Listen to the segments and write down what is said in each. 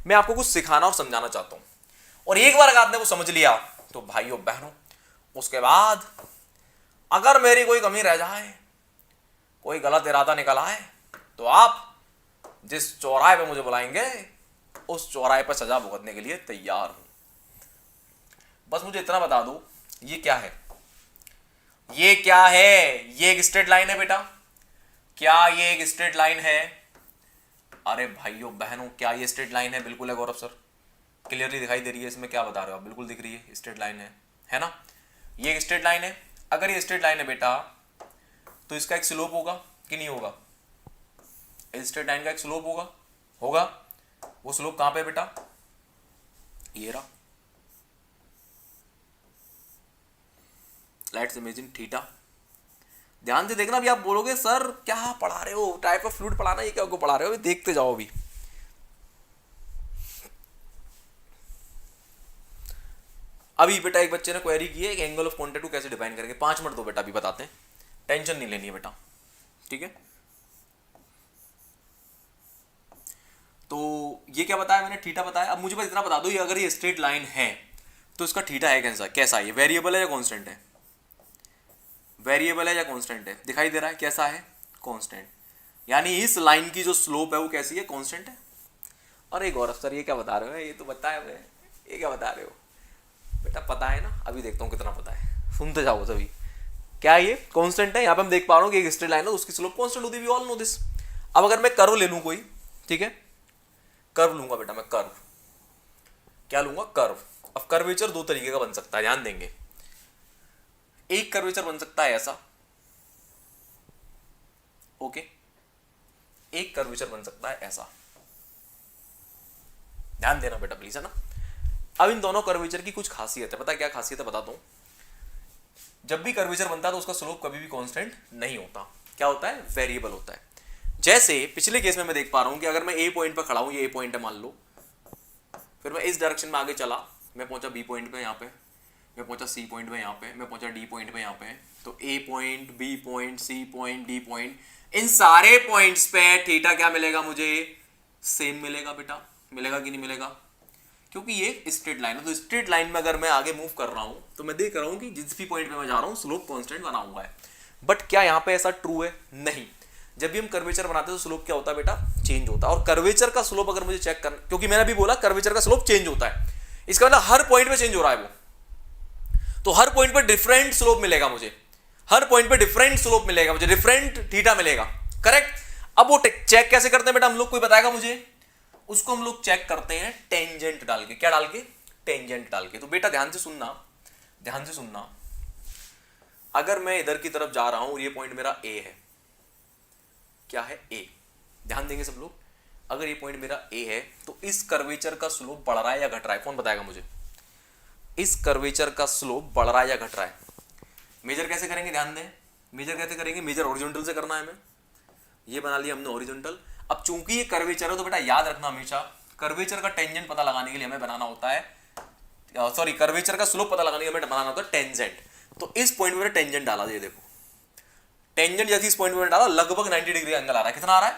मैं आपको कुछ सिखाना और समझाना चाहता हूं, और एक बार अगर आपने वो समझ लिया तो भाइयों बहनों, उसके बाद अगर मेरी कोई कमी रह जाए, कोई गलत इरादा निकल आए, तो आप जिस चौराहे पे मुझे बुलाएंगे उस चौराहे पर सजा भुगतने के लिए तैयार हूं। बस मुझे इतना बता दो, ये क्या है? ये क्या है? ये एक स्ट्रेट लाइन है बेटा। क्या ये एक स्ट्रेट लाइन है? अरे भाइयों बहनों, क्या ये स्ट्रेट लाइन है? बिल्कुल है गौरव सर, क्लियरली दिखाई दे रही है। इसमें क्या बता रहे हो आप? बिल्कुल दिख रही है, स्ट्रेट लाइन है ना? ये एक स्ट्रेट लाइन है। अगर ये स्ट्रेट लाइन है बेटा, तो इसका एक स्लोप होगा कि नहीं होगा? स्ट्रेट लाइन का एक स्लोप होगा। वो स्लोप कहां पे बेटा? ये रहा। Let's imagine theta. ध्यान से देखना। अभी आप बोलोगे सर क्या पढ़ा रहे हो, टाइप ऑफ फ्लूइड पढ़ाना, ये क्या को पढ़ा रहे हो? देखते जाओ। अभी बेटा एक बच्चे ने क्वेरी की है कि एंगल ऑफ कॉन्टैक्ट को कैसे डिफाइन करेंगे। 5 मिनट दो बेटा, अभी बताते हैं, टेंशन नहीं लेनी है बेटा, ठीक है? तो ये क्या बताया मैंने? थीटा बताया। अब मुझे बस इतना बता दो, ये अगर ये स्ट्रेट लाइन है तो इसका थीटा है कैसा है? ये वेरिएबल है या कांस्टेंट है? वेरिएबल है या कांस्टेंट है? दिखाई दे रहा है कैसा है? कांस्टेंट। यानी इस लाइन की जो स्लोप है वो कैसी है? कांस्टेंट है। अरे गौरव सर ये क्या बता रहे हो? ये तो बताया मैं, ये क्या बता रहे हो बेटा? पता है ना? अभी देखता हूँ कितना पता है, सुनते जाओ सभी। क्या ये कांस्टेंट है? यहाँ पे हम देख पा रहे हो कि एक स्ट्रेट लाइन है, उसकी स्लोप कांस्टेंट होती है, वी ऑल नो दिस। अब अगर मैं कर्व ले लूँ कोई, ठीक है, कर्व लूंगा बेटा मैं, कर्व। क्या लूंगा? कर्व। अब कर्वेचर दो तरीके का बन सकता है, ध्यान देंगे। एक कर्वेचर बन सकता है ऐसा, ओके। एक कर्वेचर बन सकता है ऐसा, ध्यान देना बेटा प्लीज, है ना? अब इन दोनों कर्वेचर की कुछ खासियत है। पता है क्या खासियत है? बताता हूं। जब भी कर्वेचर बनता है तो उसका स्लोप कभी भी कांस्टेंट नहीं होता। क्या होता है? वेरिएबल होता है। जैसे पिछले केस में मैं देख पा रहा हूं कि अगर मैं ए पॉइंट पर खड़ा हूं, ये ए पॉइंट है मान लो, फिर मैं इस डायरेक्शन में आगे चला, मैं पहुंचा बी पॉइंट पे, यहाँ पे मैं पहुंचा सी पॉइंट पे, यहाँ पे मैं पहुंचा डी पॉइंट पे, यहाँ पे। तो A point, B point, C point, D point, इन सारे पॉइंट्स पे थीटा क्या मिलेगा मुझे? सेम मिलेगा बेटा। मिलेगा कि नहीं मिलेगा? क्योंकि ये स्ट्रेट लाइन है। तो स्ट्रेट लाइन में अगर मैं आगे मूव कर रहा हूं तो मैं देख रहा हूं कि जिस भी पॉइंट पे मैं जा रहा हूं स्लोप कांस्टेंट बना हुआ है। बट क्या यहां पे ऐसा ट्रू है? नहीं। जब भी हम कर्वेचर बनाते हैं तो स्लोप क्या होता है बेटा? चेंज होता है। और कर्वेचर का स्लोप अगर मुझे चेक करना, क्योंकि मैंने अभी बोला कर्वेचर का स्लोप चेंज होता है, इसका मतलब हर पॉइंट पे चेंज हो रहा है वो, तो हर पॉइंट पे डिफरेंट स्लोप मिलेगा मुझे, हर पॉइंट पे डिफरेंट स्लोप मिलेगा मुझे, डिफरेंट थीटा मिलेगा, करेक्ट? अब वो चेक कैसे करते हैं बेटा हम लोग? कोई बताएगा मुझे? उसको हम लोग चेक करते हैं टेंजेंट डाल के। क्या डाल के? टेंजेंट डाल के। तो बेटा ध्यान से सुनना, ध्यान से सुनना। अगर मैं इधर की तरफ जा रहा हूं और ये पॉइंट मेरा ए है, क्या है? ए। ध्यान देंगे सब लोग। अगर ये पॉइंट मेरा ए है तो इस कर्वेचर का स्लोप बढ़ रहा है या घट रहा है? कौन बताएगा मुझे? इस कर्वेचर का स्लोप बढ़ रहा है या घट रहा है? मेजर कैसे करेंगे? ध्यान दें, मेजर कैसे करेंगे? मेजर हॉरिजॉन्टल से करना है हमें। ये बना लिया हमने हॉरिजॉन्टल। अब चूंकि ये कर्वेचर है तो बेटा याद रखना हमेशा, कर्वेचर का टेंजेंट पता लगाने के लिए हमें बनाना होता है, सॉरी, कर्वेचर का स्लोप पता लगाने के लिए हमें बनाना होता है टेंजेंट। तो इस पॉइंट में टेंजेंट डाला, ये देखो टेंजेंट जैसे इस पॉइंट में डाला, लगभग 90 डिग्री का एंगल आ रहा है। कितना आ रहा है?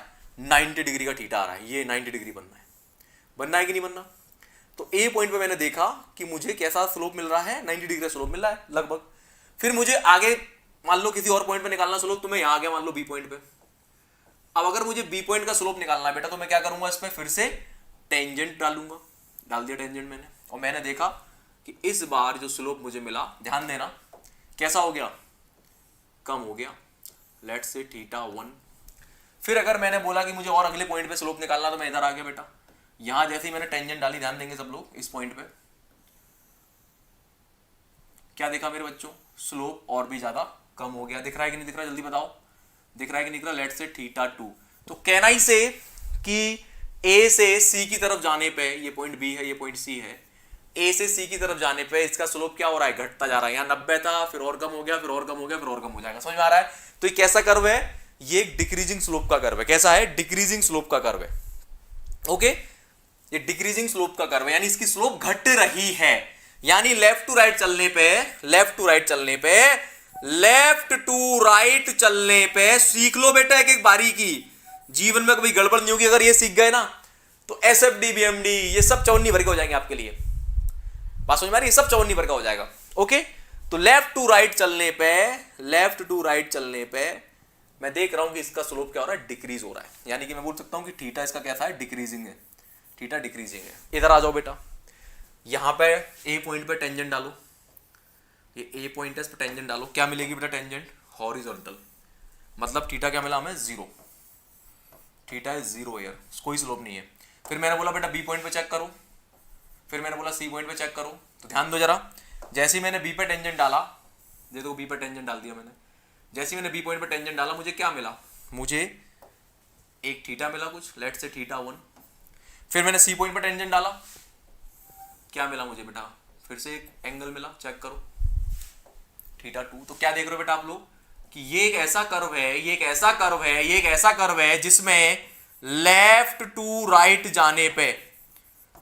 90 डिग्री का थीटा आ रहा है। ये 90 डिग्री बनना है, बनना है कि नहीं बनना? तो ए पॉइंट पे मैंने देखा कि मुझे कैसा स्लोप मिल रहा है? 90 डिग्री का स्लोप मिल रहा है लगभग। फिर मुझे आगे मान लो किसी और पॉइंट पे निकालना स्लोप, तो मैं यहां आ गया मान लो बी पॉइंट पे। अब अगर मुझे बी पॉइंट का स्लोप निकालना है बेटा तो मैं क्या करूंगा? इस पे फिर से टेंजेंट डालूंगा। डाल दिया टेंजेंट मैंने, और मैंने देखा कि इस बार जो स्लोप मुझे मिला, ध्यान देना, कैसा हो गया? कम हो गया। Let's say theta 1। फिर अगर मैंने बोला कि मुझे और अगले पॉइंट पे स्लोप निकालना, तो मैं इधर आ गया बेटा। यहां जैसे ही मैंने टेंजेंट डाली, ध्यान देंगे सब लोग, इस पॉइंट पे क्या देखा मेरे बच्चों? स्लोप और भी ज्यादा कम हो गया। दिख रहा है कि नहीं दिख रहा? जल्दी बताओ, दिख रहा है कि नहीं दिख रहा? Let's say theta 2। तो कहना ही से कि ए से सी की तरफ जाने पे, ये पॉइंट बी है, ये पॉइंट सी है, ए से सी की तरफ जाने पे इसका स्लोप क्या हो रहा है? घटता जा रहा है। यहाँ 90 था, फिर और कम हो गया, फिर और कम हो गया, फिर और कम हो जाएगा। समझ में आ रहा है? तो ये कैसा कर्व है? ये डिक्रीजिंग स्लोप का कर्व है। कैसा है? डिक्रीजिंग स्लोप का कर्व है। ओके, ये डिक्रीजिंग स्लोप का कर्व है, यानी इसकी स्लोप घट रही है। यानी लेफ्ट टू राइट चलने पे, लेफ्ट टू राइट चलने पे, लेफ्ट टू राइट चलने पे, सीख लो बेटा एक एक बारी की, जीवन में कभी गड़बड़ नहीं होगी। अगर ये सीख गए ना तो SFD BMD ये सब 54 वर्ग हो जाएंगे आपके लिए। बात समझ में आ रही है? सब 54 वर्ग हो जाएगा। ओके, तो लेफ्ट टू राइट चलने पे मैं देख रहा हूं कि इसका स्लोप क्या हो रहा है, डिक्रीज हो रहा है। यानी कि मैं बोल सकता हूं कि थीटा इसका कैसा है, डिक्रीजिंग है। थीटा डिक्रीजिंग है। इधर आ जाओ बेटा, यहां पे ए पॉइंट पे टेंजेंट डालो, ये ए पॉइंट है, इस पे टेंजेंट डालो, क्या मिलेगी बेटा, टेंजेंट हॉरिजॉन्टल। मतलब थीटा क्या मिला हमें, 0। थीटा इज 0 ईयर, कोई स्लोप नहीं है। फिर मैंने बोला बेटा बी पॉइंट पे चेक करो, फिर मैंने बोला सी पॉइंट पे चेक करो। तो ध्यान दो जरा, जैसे ही मैंने बी पे टेंजेंट डाला, देखो बी पे टेंजेंट डाल दिया मैंने, जैसे ही मैंने बी पॉइंट पे टेंजेंट डाला मुझे क्या मिला, मुझे एक थीटा मिला कुछ, लेट से थीटा 1। फिर मैंने सी पॉइंट पे टेंजेंट डाला, क्या मिला मुझे बेटा, फिर से एक एंगल मिला, चेक करो, थीटा 2। तो क्या देख रहे हो बेटा आप लोग कि ये एक ऐसा कर्व है, ये एक ऐसा कर्व है, ये एक ऐसा कर्व है जिसमें लेफ्ट टू राइट जाने पे,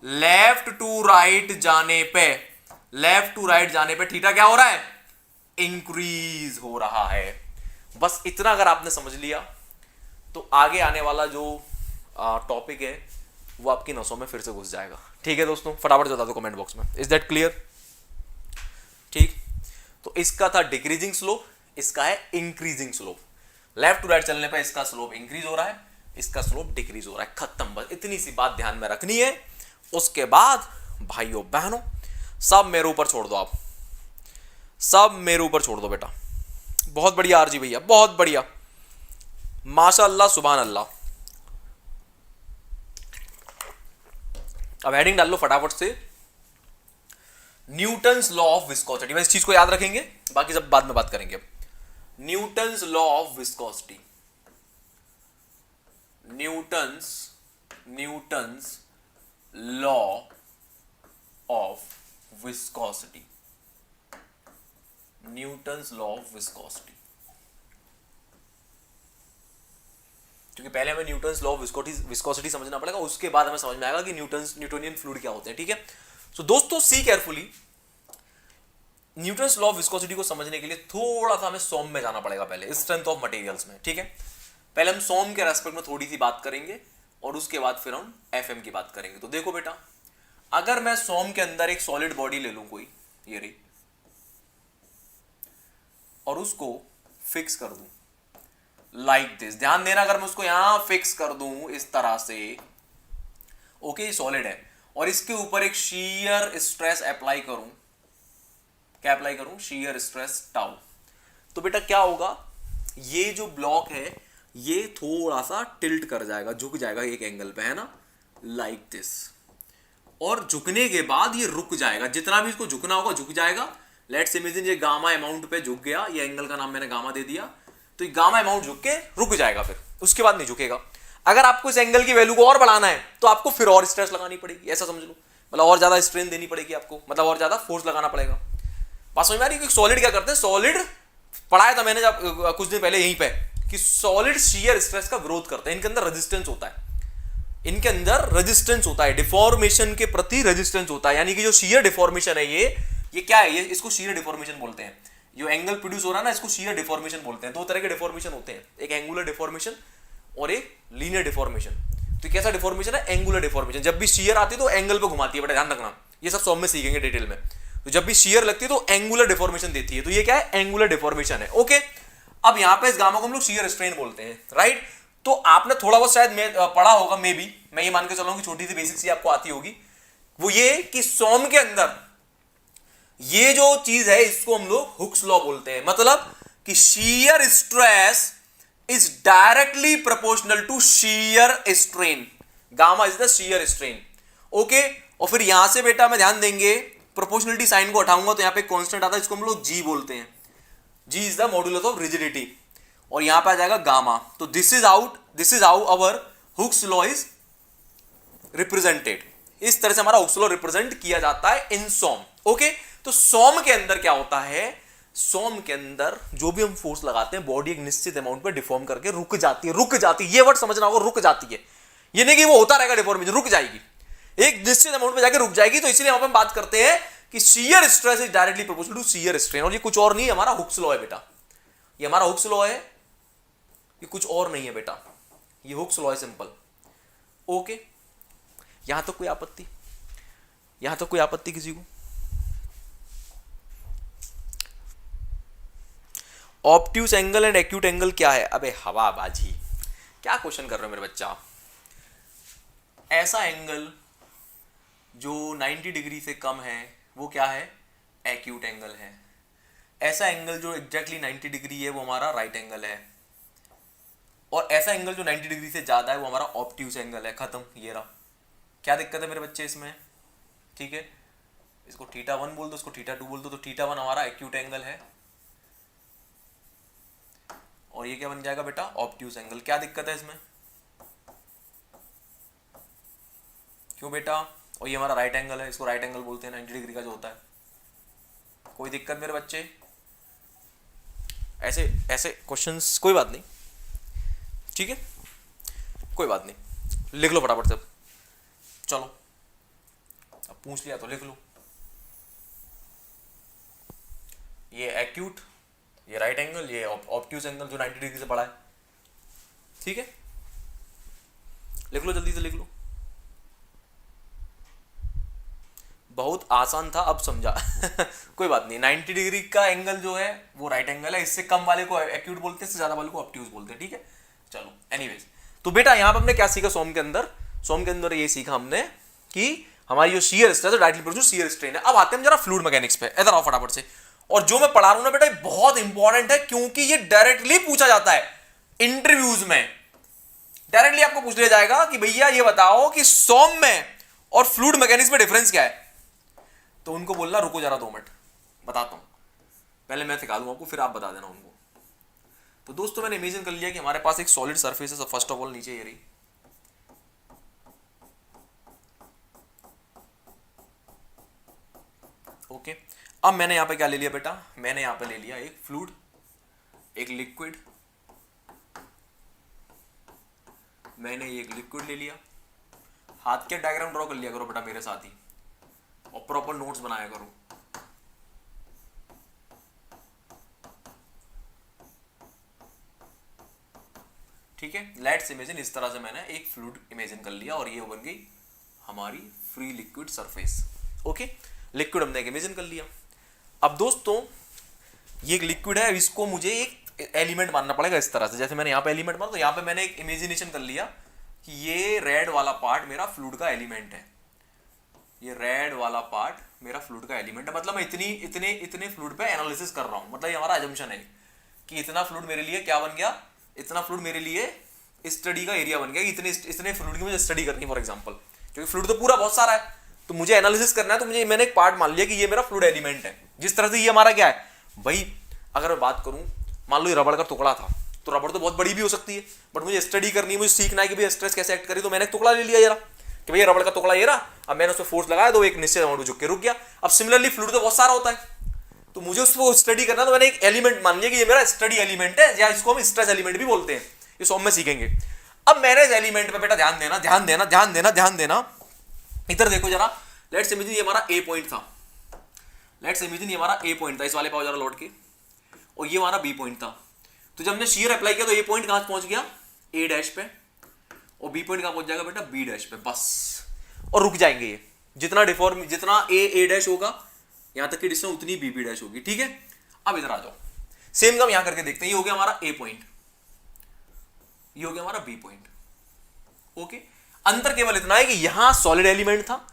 लेफ्ट टू राइट जाने पे थीटा क्या हो रहा है, इंक्रीज हो रहा है। बस इतना अगर आपने समझ लिया तो आगे आने वाला जो टॉपिक है वो आपकी नसों में फिर से घुस जाएगा। ठीक है दोस्तों, फटाफट बता दो कमेंट बॉक्स में, इज दैट क्लियर? ठीक, तो इसका था डिक्रीजिंग स्लोप, इसका है increasing slope. Left to right चलने पे इसका स्लोप इंक्रीज हो रहा है, इसका स्लोप डिक्रीज हो रहा है। खत्म, बस इतनी सी बात ध्यान में रखनी है। उसके बाद भाइयों बहनों सब मेरे ऊपर छोड़ दो, आप सब मेरे ऊपर छोड़ दो बेटा। बहुत बढ़िया आरजी भैया, बहुत बढ़िया, माशाअल्लाह, सुभान अल्लाह। अब हेडिंग डाल लो फटाफट से, न्यूटन्स लॉ ऑफ विस्कोसिटी। मैं इस चीज को याद रखेंगे, बाकी सब बाद में बात करेंगे। अब Newton's law of viscosity, Newton's law of viscosity, Newton's law of viscosity. क्योंकि पहले हमें न्यूटन्स लॉ ऑफ विस्कोसिटी समझना पड़ेगा, उसके बाद हमें समझ में आएगा कि न्यूटोनियन फ्लूइड क्या होते हैं। ठीक है, सो दोस्तों see carefully, Newton's law of viscosity को समझने के लिए थोड़ा सा हमें सॉम में जाना पड़ेगा पहले, स्ट्रेंथ ऑफ मटेरियल्स में। ठीक है, पहले हम सॉम के रेस्पेक्ट में थोड़ी सी बात करेंगे और उसके बाद फिर हम एफएम की बात करेंगे। तो देखो बेटा, अगर मैं सॉम के अंदर एक सॉलिड बॉडी ले लूं कोई, ये रही, और उसको फिक्स कर दूं लाइक दिस, ध्यान देना, अगर मैं उसको यहां फिक्स कर दूं इस तरह से, ओके, सॉलिड है, और इसके ऊपर एक शीयर स्ट्रेस अप्लाई करूं, क्या अप्लाई करूं, शीयर स्ट्रेस टाउ, तो बेटा क्या होगा, ये जो ब्लॉक है ये थोड़ा सा टिल्ट कर जाएगा, झुक जाएगा एक एंगल पे, है ना, लाइक दिस, और झुकने के बाद ये रुक जाएगा, जितना भी इसको झुकना होगा झुक जाएगा। लेट्स इमेजिन ये गामा अमाउंट पे झुक गया, ये एंगल का नाम मैंने गामा दे दिया, तो ये गामा अमाउंट झुक के रुक जाएगा, फिर उसके बाद नहीं झुकेगा। अगर आपको इस एंगल की वैल्यू को और बढ़ाना है तो आपको फिर और स्ट्रेस लगानी पड़ेगी, ऐसा समझ लो, मतलब और ज्यादा स्ट्रेन देनी पड़ेगी आपको, मतलब और ज्यादा फोर्स लगाना पड़ेगा। बात समझ में आ रही है? सॉलिड क्या करते हैं, सॉलिड पढ़ाया था मैंने जब कुछ दिन पहले यहीं पे, कि सॉलिड शियर स्ट्रेस का विरोध करते हैं, इनके अंदर रेजिस्टेंस होता है, इनके अंदर रेजिस्टेंस होता है, डिफॉर्मेशन के प्रति रेजिस्टेंस होता है। यानी कि जो शियर डिफॉर्मेशन है ये क्या है, ये इसको शियर डिफॉर्मेशन बोलते हैं। जो एंगल प्रोड्यूस हो रहा है ना, इसको शियर डिफॉर्मेशन बोलते हैं। दो तरह के डिफॉर्मेशन होते हैं, एक एंगुलर डिफॉर्मेशन और एक लीनियर डिफॉर्मेशन। तो कैसा डिफॉर्मेशन है, एंगुलर डिफॉर्मेशन। जब भी शियर आती है तो एंगल पे घुमाती है, बड़ा ध्यान रखना, ये सब सॉम में सीखेंगे डिटेल में। तो जब भी शियर लगती है तो एंगुलर डिफॉर्मेशन देती है, तो ये क्या है, एंगुलर डिफॉर्मेशन है। ओके, अब यहां पे इस गामा को हम लोग शियर स्ट्रेन बोलते हैं, राइट। तो आपने थोड़ा बहुत शायद पढ़ा होगा, मे बी, मैं ये मान के चलूंगा कि छोटी सी बेसिक सी आपको आती होगी, वो ये कि सॉम के अंदर ये जो चीज है इसको हम लोग हुक्स लॉ बोलते हैं। मतलब कि shear stress is directly proportional to shear strain, gamma is the shear strain. Okay, और फिर यहां से बेटा मैं ध्यान देंगे, प्रोपोर्शनलिटी साइन को हटाऊंगा तो यहां पे कांस्टेंट आता है, इसको हम लोग जी बोलते हैं, G is the modulus of rigidity, और यहां पे आ जाएगा गामा। तो this is how our Hooke's law is represented. इस तरह से हमारा हुक्स लॉ रिप्रेजेंट किया जाता है इन सॉम। ओके, तो सॉम के अंदर क्या होता है, सॉम के अंदर जो भी हम फोर्स लगाते हैं, बॉडी एक निश्चित अमाउंट पे डिफॉर्म करके रुक जाती है, ये वर्ड समझना होगा, रुक जाती है। ये नहीं कि वो होता रहेगा डिफॉर्मेशन, रुक जाएगी, एक निश्चित अमाउंट पे जाके रुक जाएगी। तो इसलिए हम बात करते हैं कि shear stress is directly proportional to shear strain, और ये कुछ और नहीं, हमारा हुक्स लॉ है बेटा, ये हमारा हुक्स लॉ है, ये कुछ और नहीं है बेटा, ये हुक्स लॉ है, सिंपल। ओके, यहां तक कोई आपत्ति? यहां तक कोई आपत्ति किसी को? Obtuse angle and acute angle क्या है? अबे हवाबाजी, क्या क्वेश्चन कर रहे हो मेरे बच्चा? ऐसा एंगल जो 90 डिग्री से कम है वो क्या है? एक्यूट एंगल है। ऐसा एंगल जो एग्जैक्टली 90 डिग्री है वो हमारा राइट एंगल है। और ऐसा एंगल जो 90 डिग्री से ज़्यादा है वो हमारा ऑब्ट्यूस एंगल है। खत्म, ये रहा। क्या दिक्कत है मेरे बच्चे इसमें? ठीक है, इसको θ1 बोल दो, इसको θ2 बोल दो। तो θ1 हमारा एक्यूट एंगल है और ये क्या बन जाएगा बेटा? Obtuse angle. क्या दिक्कत है इसमें? क्यों बेटा? और ये हमारा राइट एंगल है, इसको राइट एंगल बोलते हैं 90 डिग्री का जो होता है। कोई दिक्कत मेरे बच्चे? ऐसे ऐसे क्वेश्चंस कोई बात नहीं, ठीक है, कोई बात नहीं। लिख लो फटाफट से। चलो, अब पूछ लिया तो लिख लो। ये एक्यूट, ये राइट एंगल, ये ऑब्ट्यूस एंगल जो 90 डिग्री से बड़ा है। ठीक है, लिख लो, जल्दी से लिख लो। बहुत आसान था, अब समझा। कोई बात नहीं। 90 डिग्री का एंगल जो है वो राइट एंगल है। इससे कम वाले को एक्यूट बोलते हैं, इससे ज्यादा वाले को ऑब्ट्यूस बोलते हैं। ठीक है, चलो एनीवेज। तो बेटा यहाँ पे हमने क्या सीखा सॉम के अंदर? सॉम के अंदर ये सीखा हमने कि हमारी जो शियर स्ट्रेस है, डायरेक्टली प्रोड्यूस शियर स्ट्रेन है। अब आते हैं जरा फ्लूइड मैकेनिक्स पे। इधर आओ फटाफट से। और जो मैं पढ़ा रहा हूं ना बेटा, ये बहुत इंपॉर्टेंट है, क्योंकि ये डायरेक्टली पूछा जाता है इंटरव्यूज में। डायरेक्टली आपको पूछ लिया जाएगा कि भैया ये बताओ कि सॉम में और फ्लूइड मैकेनिक्स में डिफरेंस क्या है। तो उनको बोलना रुको जरा 2 मिनट, बताता हूं। पहले मैं सिखा दूं आपको, फिर आप बता देना उनको। तो दोस्तों मैंने इमेजिन कर लिया कि हमारे पास एक सॉलिड सरफेस है। फर्स्ट ऑफ ऑल नीचे ये रही, ओके। अब मैंने यहां पे क्या ले लिया बेटा? मैंने यहां पे ले लिया एक फ्लूइड, एक लिक्विड। मैंने एक लिक्विड ले लिया। हाथ के डायग्राम ड्रॉ कर लिया करो बेटा मेरे साथ ही, और प्रॉपर नोट्स बनाया करो। ठीक है, लेट्स इमेजिन इस तरह से मैंने एक फ्लूइड इमेजिन कर लिया और ये बन गई हमारी free liquid surface. Okay, liquid हमने एक इमेजिन कर लिया। अब दोस्तों ये एक लिक्विड है, इसको मुझे एक एलिमेंट मानना पड़ेगा इस तरह से। जैसे मैंने यहाँ पे एलिमेंट माना, तो यहाँ पे मैंने एक इमेजिनेशन कर लिया कि ये रेड वाला पार्ट मेरा फ्लूइड का एलिमेंट है। ये रेड वाला पार्ट मेरा फ्लूइड का एलिमेंट है। मतलब मैं इतने फ्लूइड पे एनालिसिस कर रहा हूँ। मतलब ये हमारा अजम्पशन है कि इतना फ्लूइड मेरे लिए क्या बन गया? इतना फ्लूइड मेरे लिए स्टडी का एरिया बन गया। इतने फ्लूइड की मुझे स्टडी करनी है फॉर एग्जांपल, क्योंकि फ्लूइड तो पूरा बहुत सारा है, तो मुझे एनालिसिस करना है। तो मुझे मैंने एक पार्ट मान लिया कि ये मेरा फ्लूइड एलिमेंट है। जिस तरह से ये हमारा क्या है भाई, अगर मैं बात करूं, मान लो ये रबड़ का टुकड़ा था, तो रबड़ तो बहुत बड़ी भी हो सकती है, बट मुझे स्टडी करनी है, मुझे सीखना है कि भाई स्ट्रेस कैसे एक्ट करी। तो मैंने एक टुकड़ा ले लिया यार, कि भैया रबड़ का टुकड़ा ये रहा। अब मैंने उस पर फोर्स लगाया तो एक निश्चित अमाउंट झुक के रुक गया। अब सिमिलरली फ्लूइड तो बहुत सारा होता है, तो मुझे उसको स्टडी करना, तो मैंने एक एलिमेंट मान लिया कि ये मेरा स्टडी एलिमेंट है, या इसको हम स्ट्रेस एलिमेंट भी बोलते हैं। ये सॉम में सीखेंगे। अब मैंने इस एलिमेंट पे बेटा ध्यान देना, ध्यान देना, ध्यान देना, ध्यान देना। इधर देखो जरा, लेट्स इमेजिन ये हमारा ए पॉइंट था। लेट्स इमेजिन ये हमारा ए पॉइंट था, इस वाले पाओ जरा लौट के, और ये हमारा बी पॉइंट था। तो जब हमने शेयर अप्लाई किया तो ये पॉइंट कहां पहुंच गया? ए डैश पे, और बी पॉइंट कहां पहुंच जाएगा बेटा? बी डैश पे, बस। और रुक जाएंगे ये, जितना डिफॉर्म, जितना ए डैश होगा यहां तक की डिस्टेंस, उतनी बी डैश होगी। ठीक है, अब इधर आ जाओ, सेम काम यहां करके देखते हैं। ये हो गया हमारा ए पॉइंट, ये हो गया हमारा बी पॉइंट। ओके, अंतर केवल इतना है कि यहां सॉलिड एलिमेंट था,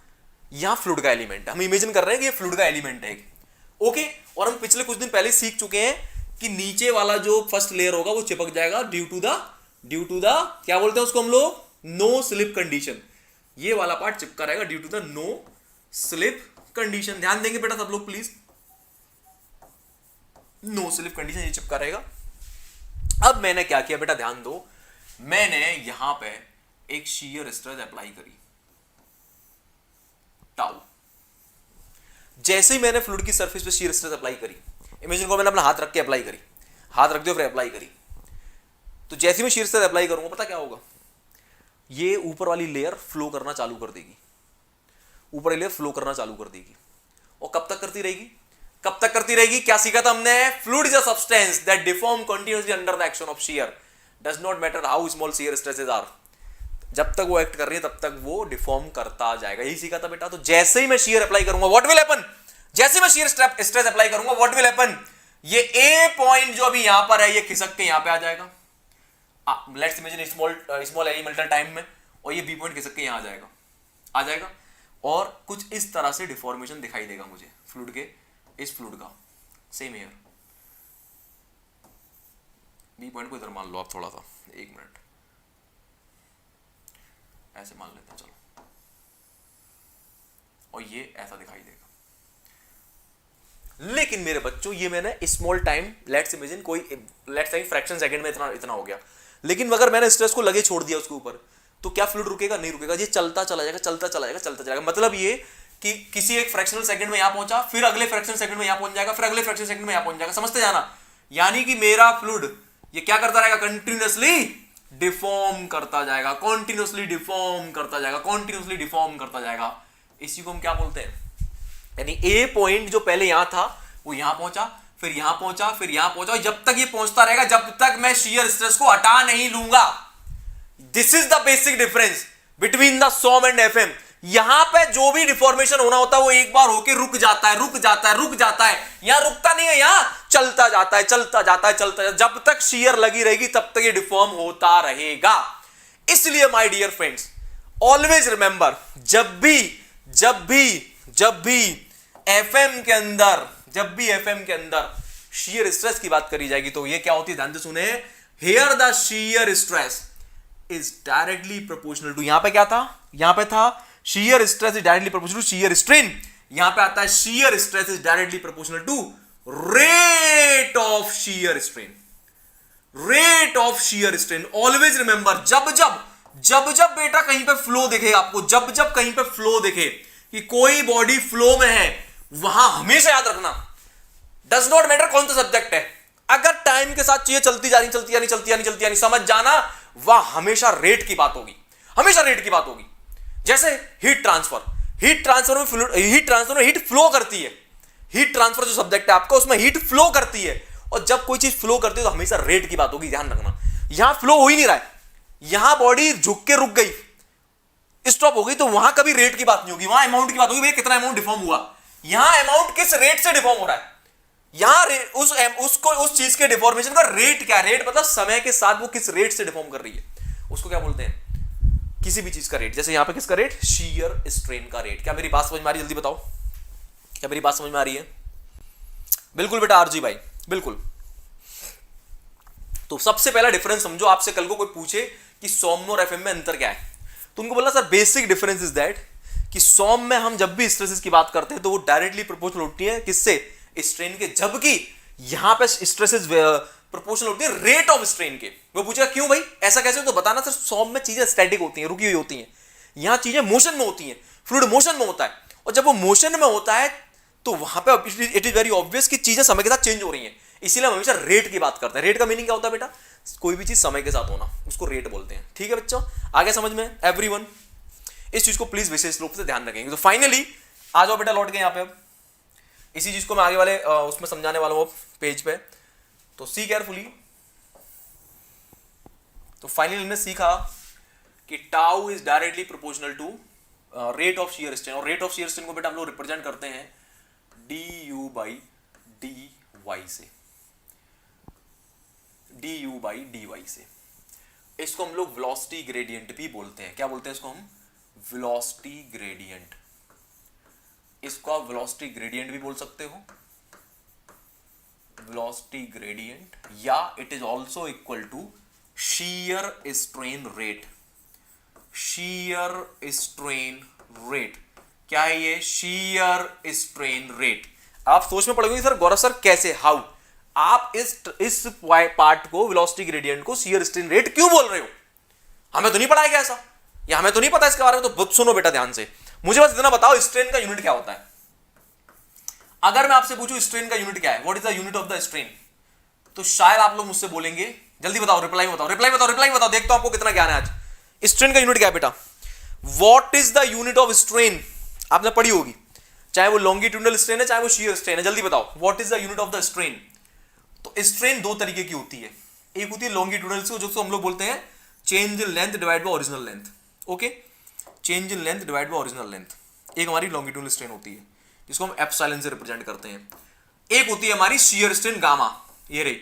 यहां फ्लूइड का एलिमेंट है। हम इमेजिन कर रहे हैं कि ये फ्लूइड का एलिमेंट है। ओके, और हम पिछले कुछ दिन पहले सीख चुके हैं कि नीचे वाला जो फर्स्ट लेयर होगा वो चिपक जाएगा ड्यू टू द क्या बोलते हैं उसको हम लोग? No slip condition. ये वाला पार्ट चिपका रहेगा due to the no slip condition. ध्यान देंगे बेटा सब लोग प्लीज, नो स्लिप कंडीशन ये चिपका रहेगा। अब मैंने क्या किया बेटा, ध्यान दो, मैंने यहां पे एक शियर स्ट्रेस अप्लाई करी, टाउ। जैसे ही मैंने फ्लूइड की सरफेस पे शियर स्ट्रेस अप्लाई करी, इमेजिन को मैंने अपना हाथ रख के अप्लाई करी, हाथ रख दिया फिर अप्लाई करी, तो जैसे ही मैं शियर स्ट्रेस अप्लाई करूंगा पता क्या होगा? ये ऊपर वाली लेयर फ्लो करना चालू कर देगी, ऊपर वाली लेयर फ्लो करना चालू कर देगी। और कब तक करती रहेगी? कब तक करती रहेगी? क्या सीखा था हमने? Fluid is a substance that deform continuously under the action of shear, does not matter how small shear stresses are. जब तक वो एक्ट कर रही है तब तक वो डिफॉर्म करता जाएगा। यही सीखा था बेटा। तो जैसे ही मैं shear अप्लाई करूंगा व्हाट विल हैपन, जैसे मैं shear स्ट्रेस अप्लाई करूंगा व्हाट विल हैपन, ये ए पॉइंट जो अभी यहां पर है ये खिसक के यहां पे आ जाएगा, let's imagine small elemental time में, और ये बी पॉइंट खिसक के यहां आ जाएगा और कुछ इस तरह से डिफॉर्मेशन दिखाई देगा मुझे फ्लूइड के, इस फ्लूइड का। सेम हियर, बी पॉइंट को इधर मान लो आप थोड़ा सा, एक मिनट ऐसे मान लेते हैं चलो, और ये ऐसा दिखाई देगा। लेकिन मेरे बच्चों ये मैंने स्मॉल टाइम, लेट्स इमेजिन कोई, लेट्स से फ्रैक्शन सेकंड में इतना हो गया, लेकिन अगर मैंने स्ट्रेस को लगे छोड़ दिया उसके ऊपर, तो क्या फ्लूइड रुकेगा? नहीं रुकेगा, ये चलता चला जाएगा, चलता चला जाएगा, चलता चला जाएगा। मतलब ये कि किसी एक फ्रैक्शनल सेकंड में यहां पहुंचा, फिर अगले फ्रैक्शनल सेकंड में यहां पहुंच जाएगा, फिर अगले फ्रैक्शनल सेकंड में यहां पहुंच जाएगा। समझते जाना, यानी कि मेरा फ्लूइड ये क्या करता रहेगा? कंटिन्यूअसली डिफॉर्म करता जाएगा, कॉन्टिन्यूअसली डिफॉर्म करता जाएगा, कॉन्टिन्यूअसली डिफॉर्म करता जाएगा। इसी को हम क्या बोलते हैं? यानी ए पॉइंट जो पहले यहां था वो यहां पहुंचा, फिर यहां पहुंचा, फिर यहां पहुंचा, और जब तक ये पहुंचता रहेगा जब तक मैं shear स्ट्रेस को हटा नहीं लूंगा। This is the basic difference between the SOM and FM। यहां पे जो भी डिफॉर्मेशन होना होता है वो एक बार होके रुक जाता है, रुक जाता है, रुक जाता है। यहां रुकता नहीं है, यहां चलता जाता है, चलता जाता है, चलता जाता है। जब तक shear लगी रहेगी तब तक ये डिफॉर्म होता रहेगा। इसलिए my dear friends, always remember, जब भी FM के अंदर shear स्ट्रेस की बात करी जाएगी तो ये क्या होती है? ध्यान से सुने, here the shear stress is directly proportional to, यहां पे क्या था? यहां पे था shear stress is directly proportional to shear strain. यहां पे आता है shear stress is directly proportional to rate of shear strain. Rate of shear strain. Always remember, जब बेटा कहीं पे फ्लो दिखे आपको, जब कहीं पे फ्लो दिखे कि कोई बॉडी फ्लो में है, वहां हमेशा याद रखना, डज नॉट मैटर कौन सा सब्जेक्ट है, अगर टाइम के साथ चीजें चलती जानी, समझ जाना, वह हमेशा रेट की बात होगी, हमेशा रेट की बात होगी। जैसे हीट ट्रांसफर में हीट फ्लो करती है। हीट ट्रांसफर जो सब्जेक्ट है आपका, उसमें हीट फ्लो करती है, और जब कोई चीज फ्लो करती है तो हमेशा रेट की बात होगी, ध्यान रखना। यहां फ्लो हो ही नहीं रहा है, यहां बॉडी झुक के रुक गई, स्टॉप हो गई, तो वहां कभी रेट की बात नहीं होगी, वहां अमाउंट की बात होगी, भैया कितना अमाउंट डिफॉर्म हुआ। यहां अमाउंट किस रेट से डिफॉर्म हो रहा है, यहां उस चीज के डिफॉर्मेशन का रेट क्या है? रेट मतलब समय के साथ वो किस रेट से डिफॉर्म कर रही है, उसको क्या बोलते हैं? किसी भी चीज का रेट। जैसे यहां पे किसका रेट? shear स्ट्रेन का रेट। क्या मेरी बात समझ में आ रही है? जल्दी बताओ, क्या मेरी बात समझ में आ रही है? बिल्कुल बेटा आरजी भाई, बिल्कुल। तो सबसे पहला डिफरेंस समझो, आपसे कल को कोई पूछे कि SOM और FM में अंतर क्या है, तो उनको बोला sir basic difference is that कि SOM में हम जब भी स्ट्रेसेस की बात करते हैं तो वो डायरेक्टली प्रोपोर्शनल होती है किससे? स्ट्रेन के। जबकि यहां पे स्ट्रेसेस प्रोपोर्शनल होती है रेट ऑफ स्ट्रेन के। वो पूछेगा क्यों भाई, ऐसा कैसे? तो बताना सर, SOM में चीजें स्टैटिक होती हैं, रुकी हुई होती हैं, यहां चीजें मोशन में होती हैं, फ्लूइड मोशन में होता है, और जब वो मोशन में होता है तो वहां पे इट इज वेरी ऑब्वियस कि चीजें समय के साथ चेंज हो रही हैं। इसीलिए हम हमेशा रेट की बात करते हैं। रेट का मीनिंग क्या होता है बेटा? कोई भी चीज समय के साथ होना, उसको रेट बोलते हैं। ठीक है बच्चों, आगे समझ में? एवरीवन इस चीज को प्लीज विशेष रूप से ध्यान रखेंगे। तो फाइनली आ जाओ बेटा, लौट के यहाँ पे। अब इसी चीज को मैं आगे वाले उसमें समझाने वाला हूँ पेज पे, तो सी केयरफुली। तो फाइनली हमने सीखा कि tau is directly proportional to rate of shear strain, और रेट ऑफ shear स्ट्रेन को बेटा हम लोग रिप्रेजेंट करते हैं du/dy से, du/dy से। इसको हम लोग वेलोसिटी ग्रेडियंट भी बोलते हैं। क्या बोलते हैं इसको हम? Velocity gradient. इसको आप वेलोसिटी ग्रेडियंट भी बोल सकते हो, वेलोसिटी ग्रेडियंट, या it is also equal to shear strain rate. shear strain rate क्या है ये? shear strain rate. आप सोच में पड़ोगे सर गौरव सर कैसे, हाउ? आप इस पार्ट को, वेलोसिटी ग्रेडियंट को shear स्ट्रेन रेट क्यों बोल रहे हो? हमें तो नहीं पढ़ाया गया ऐसा, या हमें तो नहीं पता इसके बारे में। तो सुनो बेटा ध्यान से, मुझे बस इतना बताओ स्ट्रेन का यूनिट क्या होता है। अगर मैं आपसे पूछूं स्ट्रेन का यूनिट क्या है, what is the unit of the strain, तो शायद आप लोग मुझसे बोलेंगे, जल्दी बताओ, रिप्लाई बताओ, देखता हूं आपको कितना ज्ञान है आज। स्ट्रेन का यूनिट क्या है बेटा? What is the unit of strain? आपने पढ़ी होगी, चाहे वो लॉन्गिट्यूडनल स्ट्रेन है चाहे वो shear स्ट्रेन है। जल्दी बताओ, what is the unit of the strain? तो स्ट्रेन दो तरीके की होती है, एक होती है लॉन्गिट्यूडनल, जो हम लोग बोलते हैं change in length divide by original length. Okay, change in length divide by original length, एक हमारी लॉन्गिट्यूडनल स्ट्रेन होती है जिसको हम एप्सिलॉन से रिप्रेजेंट करते हैं। एक होती है हमारी शियर स्ट्रेन गामा, ये रही,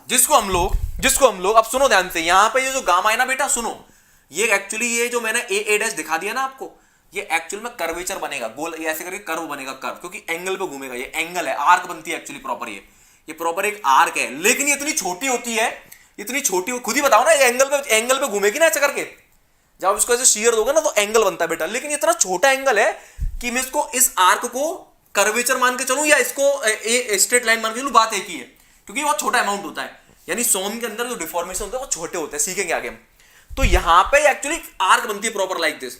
जिसको हम लोग अब सुनो ध्यान से, यहां पे ये जो गामा है ना बेटा, सुनो, ये एक्चुअली ये जो मैंने ए डैश दिखा दिया ना आपको, ये एक्चुअल में कर्वेचर बनेगा, गोल ये ऐसे करके कर्व बनेगा, कर्व, क्योंकि एंगल पे घूमेगा, ये एंगल है, आर्क बनती है एक्चुअली प्रॉपर, ये प्रॉपर एक आर्क है, लेकिन ये इतनी छोटी होती है, इतनी छोटी, खुद ही बताओ ना, ये एंगल पे घूमेगी ना ऐसे करके, जब आप इसको ऐसे शियर दोगे ना तो एंगल बनता है बेटा, लेकिन इतना छोटा एंगल है कि मैं इसको, इस आर्क को कर्वेचर मान के चलूं या इसको स्ट्रेट लाइन मान के चलूं, बात एक ही है, क्योंकि बहुत छोटा अमाउंट होता है, यानी सोम के अंदर जो डिफॉर्मेशन होता है वो छोटे होते हैं, सीखेंगे आगे हम। तो यहां पे एक्चुअली आर्क बनती है प्रॉपर लाइक दिस।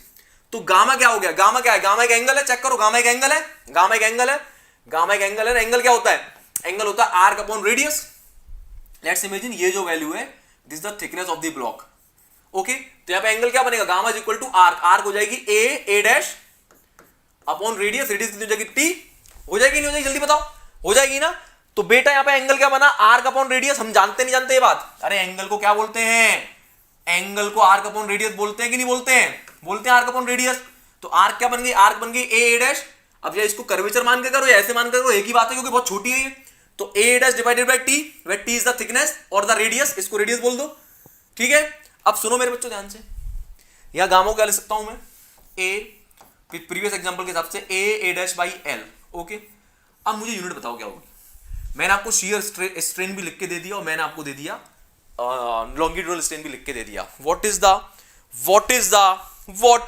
तो गामा क्या हो गया, गामा क्या है, गामा एक एंगल है, चेक करो, गामा एक एंगल है, गामा एक एंगल है, गामा एक एंगल है, एंगल क्या होता है, एंगल होता है arc upon radius. Let's imagine ये जो वैल्यू है, this the thickness of the block, okay, तो यहां पे एंगल क्या बनेगा, gamma is equal to arc, arc हो जाएगी A dash upon radius, radius कितनी हो जाएगी टी, हो जाएगी नहीं हो जाएगी, जल्दी बताओ, हो जाएगी ना। तो बेटा यहां पे एंगल क्या बना, आर्क अपॉन रेडियस, हम जानते नहीं जानते ये बात, अरे एंगल को क्या बोलते हैं, एंगल को आर्क अपॉन रेडियस बोलते हैं कि नहीं बोलते हैं, बोलते हैं आर्क अपॉन रेडियस। तो आर्क क्या बन गई, आर्क बन गई ए डैश, अब या इसको कर्वेचर मान के करो या ऐसे मान के करो, एक ही बात है क्योंकि बहुत छोटी है ये, तो A dash divided by T, where T is the thickness और द रेडियस, इसको रेडियस बोल दो, ठीक है। अब सुनो मेरे बच्चों ध्यान से, यहां गामा को क्या लिख सकता हूं मैं, ए, प्रीवियस एग्जांपल के हिसाब से ए डैश बाई एल, ओके। अब मुझे यूनिट बताओ क्या होगी, मैंने आपको शियर स्ट्रेन भी लिख के दे दिया और मैंने आपको दे दिया लॉन्गिट्यूडनल स्ट्रेन भी लिख के दे दिया। What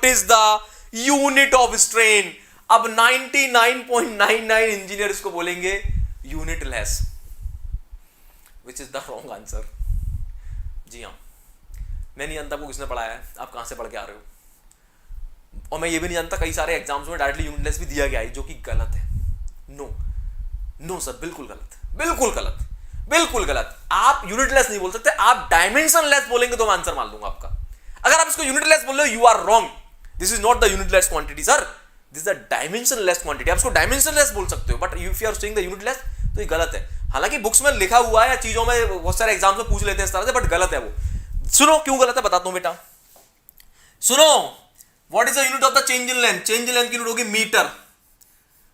is the unit of strain. अब 99.99 इंजीनियर इसको बोलेंगे unitless, which is the wrong answer. जी हाँ, मैं नहीं जानता आपको किसने पढ़ाया है, आप कहां से पढ़ के आ रहे हो, और मैं ये भी नहीं जानता, कई सारे एग्जाम्स में डायरेक्टली यूनिट लेस भी दिया गया है, जो कि गलत है। नो सर, बिल्कुल गलत, बिल्कुल गलत, बिल्कुल गलत। आप यूनिट लेस नहीं बोल सकते, आप डायमेंशन लेस बोलेंगे तो मैं आंसर मान लूंगा आपका। अगर आप इसको यूनिट लेस बोल रहे हो, you are wrong, this is not the unitless quantity sir, this is the dimensionless quantity. आप इसको डायमेंशन लेस बोल सकते हो, but if you are saying the unitless तो ये गलत है। हालांकि बुक्स में लिखा हुआ है या चीजों में बहुत सारे एग्जाम्स में पूछ लेते हैं इस तरह से, बट गलत है वो। सुनो क्यों गलत है बताता हूं बेटा, सुनो। What is the unit of the change in length, change in length की यूनिट होगी metre.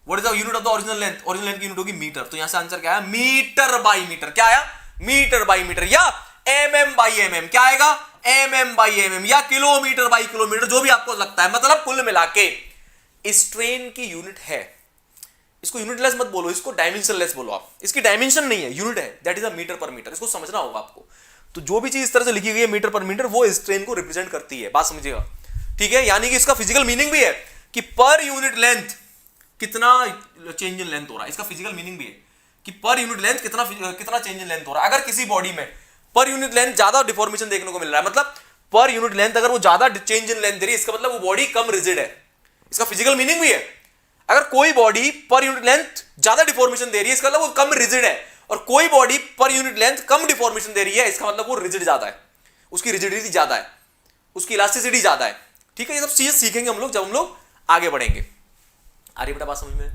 What is the unit of the original length, original length की यूनिट होगी मीटर। तो यहां से आंसर क्या आया, मीटर बाई मीटर। क्या आया, मीटर बाई मीटर, या mm बाई mm। क्या आएगा, mm बाई mm, या किलोमीटर बाई किलोमीटर, जो भी आपको लगता है। मतलब कुल मिला के स्ट्रेन की यूनिट है, इसको यूनिट लेस मत बोलो, इसको डायमेंशन लेस बोलो आप। इसकी डायमेंशन नहीं है, यूनिट है, दैट इज अ मीटर पर मीटर। इसको समझना होगा आपको। तो जो भी चीज इस तरह से लिखी गई है मीटर पर मीटर, वो स्ट्रेन को रिप्रेजेंट करती है, बात समझिएगा, ठीक है। यानी कि इसका फिजिकल मीनिंग भी है कि पर यूनिट लेंथ कितना चेंज इन लेंथ हो रहा है, इसका फिजिकल मीनिंग भी है कि पर यूनिट लेंथ कितना चेंज इन लेंथ हो रहा है। अगर किसी बॉडी में पर यूनिट लेंथ ज्यादा डिफॉर्मेशन देखने को मिल रहा है, मतलब पर यूनिट लेंथ अगर वो ज्यादा चेंज इन लेंथ दे रही है, इसका मतलब वो बॉडी कम रिजिड है, इसका फिजिकल मीनिंग भी है। अगर कोई बॉडी पर यूनिट लेंथ ज्यादा डिफॉर्मेशन दे रही है, इसका मतलब वो कम रिजिड है, और कोई बॉडी पर यूनिट लेंथ कम डिफॉर्मेशन दे रही है, इसका मतलब वो रिजिड ज्यादा है, उसकी रिजिडिटी ज्यादा है, उसकी इलास्टिसिटी ज्यादा है, ठीक है। ये सब चीजें सीखेंगे हम लोग जब हम लोग आगे बढ़ेंगे। आ रही बेटा बात समझ में,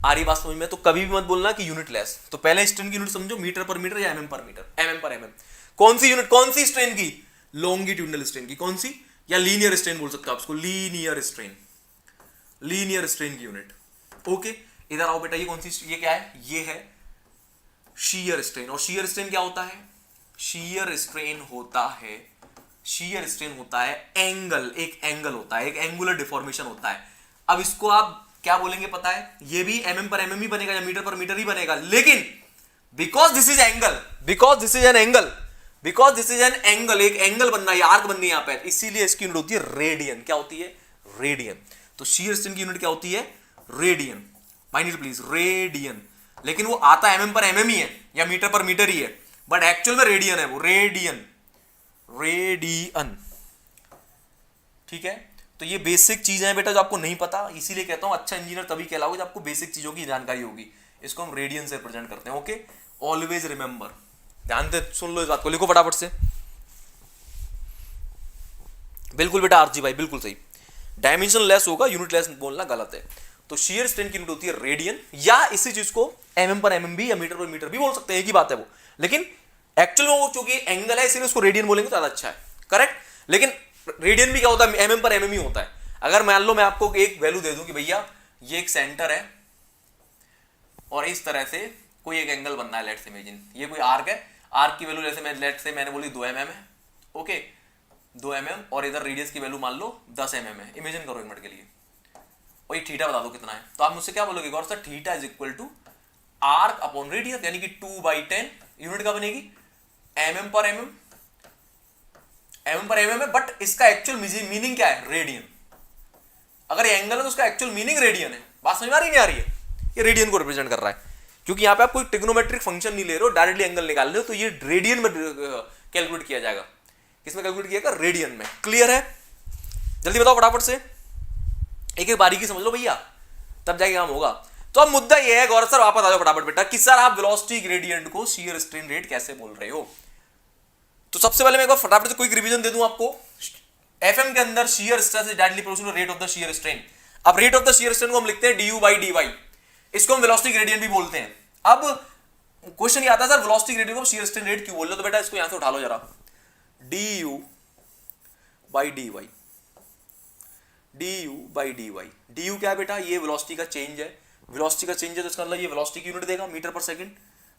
आ रही बात समझ में। तो कभी भी मत बोलना कि यूनिट लेस। तो पहले स्ट्रेन की यूनिट समझो, मीटर पर मीटर या mm पर मीटर, mm पर mm। कौन सी यूनिट, कौन सी स्ट्रेन की, लॉन्गिट्यूडनल स्ट्रेन की। कौन सी, या लीनियर स्ट्रेन बोल सकते हो आप इसको, लीनियर स्ट्रेन, लीनियर स्ट्रेन की यूनिट, ओके। इधर आओ बेटा, ये कौन सी, ये क्या है, ये है शीयर स्ट्रेन। और शीयर स्ट्रेन क्या होता है, शीयर स्ट्रेन होता है, शीयर स्ट्रेन होता है एंगल, एक एंगल होता है, एक एंगुलर डिफॉर्मेशन होता है। अब इसको आप क्या बोलेंगे पता है, ये भी mm पर mm ही बनेगा या मीटर पर मीटर ही बनेगा, लेकिन because this is angle, because this is an angle, because this is an angle, एक एंगल बनना है, आर्क बननी है यहां पे, इसीलिए इसकी यूनिट होती है रेडियन। क्या होती है, रेडियन। तो शीयर स्ट्रेन की यूनिट क्या होती है, रेडियन। Mind please, radian. लेकिन वो आता mm पर mm ही है या मीटर पर मीटर ही है, बट एक्चुअल में रेडियन है वो, रेडियन, रेडियन, ठीक है। तो ये बेसिक चीजें हैं बेटा जो आपको नहीं पता, इसीलिए कहता हूं अच्छा इंजीनियर तभी कहलाओगे जब आपको बेसिक चीजों की जानकारी होगी। इसको हम रेडियन से रिप्रेजेंट करते हैं, ओके। ऑलवेज रिमेंबर, ध्यान दे, सुन लो इस बात को, लिखो फटाफट से। बिल्कुल बेटा आरजी भाई, बिल्कुल सही। डायमेंशन लेस होगा, यूनिट लेस बोलना गलत है। तो शियर स्ट्रेन की यूनिट होती है रेडियन, या इसी चीज को mm पर mm भी या मीटर पर मीटर भी बोल सकते हैं, एक ही बात है वो। लेकिन एक्चुअल में वो चूंकि एंगल है इसीलिए उसको रेडियन बोलेंगे तो ज्यादा अच्छा है, करेक्ट। लेकिन रेडियन भी क्या होता है, mm पर mm ही होता है। अगर मान लो मैं आपको एक वैल्यू दे दूं कि भैया ये एक सेंटर है और इस तरह से कोई एक एंगल बनना है, लेट्स इमेजिन ये कोई आर्क है, आर्क की वैल्यू जैसे मैं लेट्स से मैंने बोली 2 mm है, ओके 2 mm, और इधर रेडियस की वैल्यू मान लो 10 mm है, इमेजिन करो एक मिनट के लिए, और ये थीटा बता दो कितना है, तो आप मुझसे क्या बोलोगे गौर sir, theta is equal to arc upon radius, यानी कि 2/10, यूनिट का बनेगी mm पर mm, mm पर mm है, बट इसका एक्चुअल मीनिंग क्या है, रेडियन। अगर ये एंगल है तो उसका एक्चुअल मीनिंग रेडियन है। बात समझ में आ रही नहीं आ रही है, ये रेडियन को रिप्रेजेंट कर रहा है, क्योंकि यहां पे आप कोई ट्रिग्नोमेट्रिक फंक्शन नहीं ले रहे हो, डायरेक्टली एंगल निकाल रहे हो, तो ये रेडियन में कैलकुलेट किया जाएगा। किसमें कैलकुलेट किया जाएगा, रेडियन में। क्लियर है, जल्दी बताओ फटाफट से, एक एक बारीकी समझ लो भैया, तब जाके काम होगा। तो अब मुद्दा ये है गौरव सर, वापस आ जाओ फटाफट बेटा, कि सर आप वेलोसिटी ग्रेडियंट को शियर स्ट्रेन रेट कैसे बोल रहे हो। तो सबसे पहले मैं एक बार फटाफट से क्विक रिवीजन दे दूं आपको। एफएम के अंदर shear stress is directly proportional to rate of the shear strain. अब rate of the shear strain को हम लिखते हैं du by dy, इसको हम वेलोसिटी ग्रेडियंट भी बोलते हैं। अब क्वेश्चन ये आता है सर वेलोसिटी ग्रेडियंट को शियर स्ट्रेन रेट क्यों बोल रहे हो, तो बेटा इसको यहां से उठा लो जरा, du by dy, du by dy, du क्या है बेटा, ये वेलोसिटी का चेंज है, वेलोसिटी का चेंज है तो इसका मतलब ये वेलोसिटी की यूनिट देगा मीटर पर सेकंड,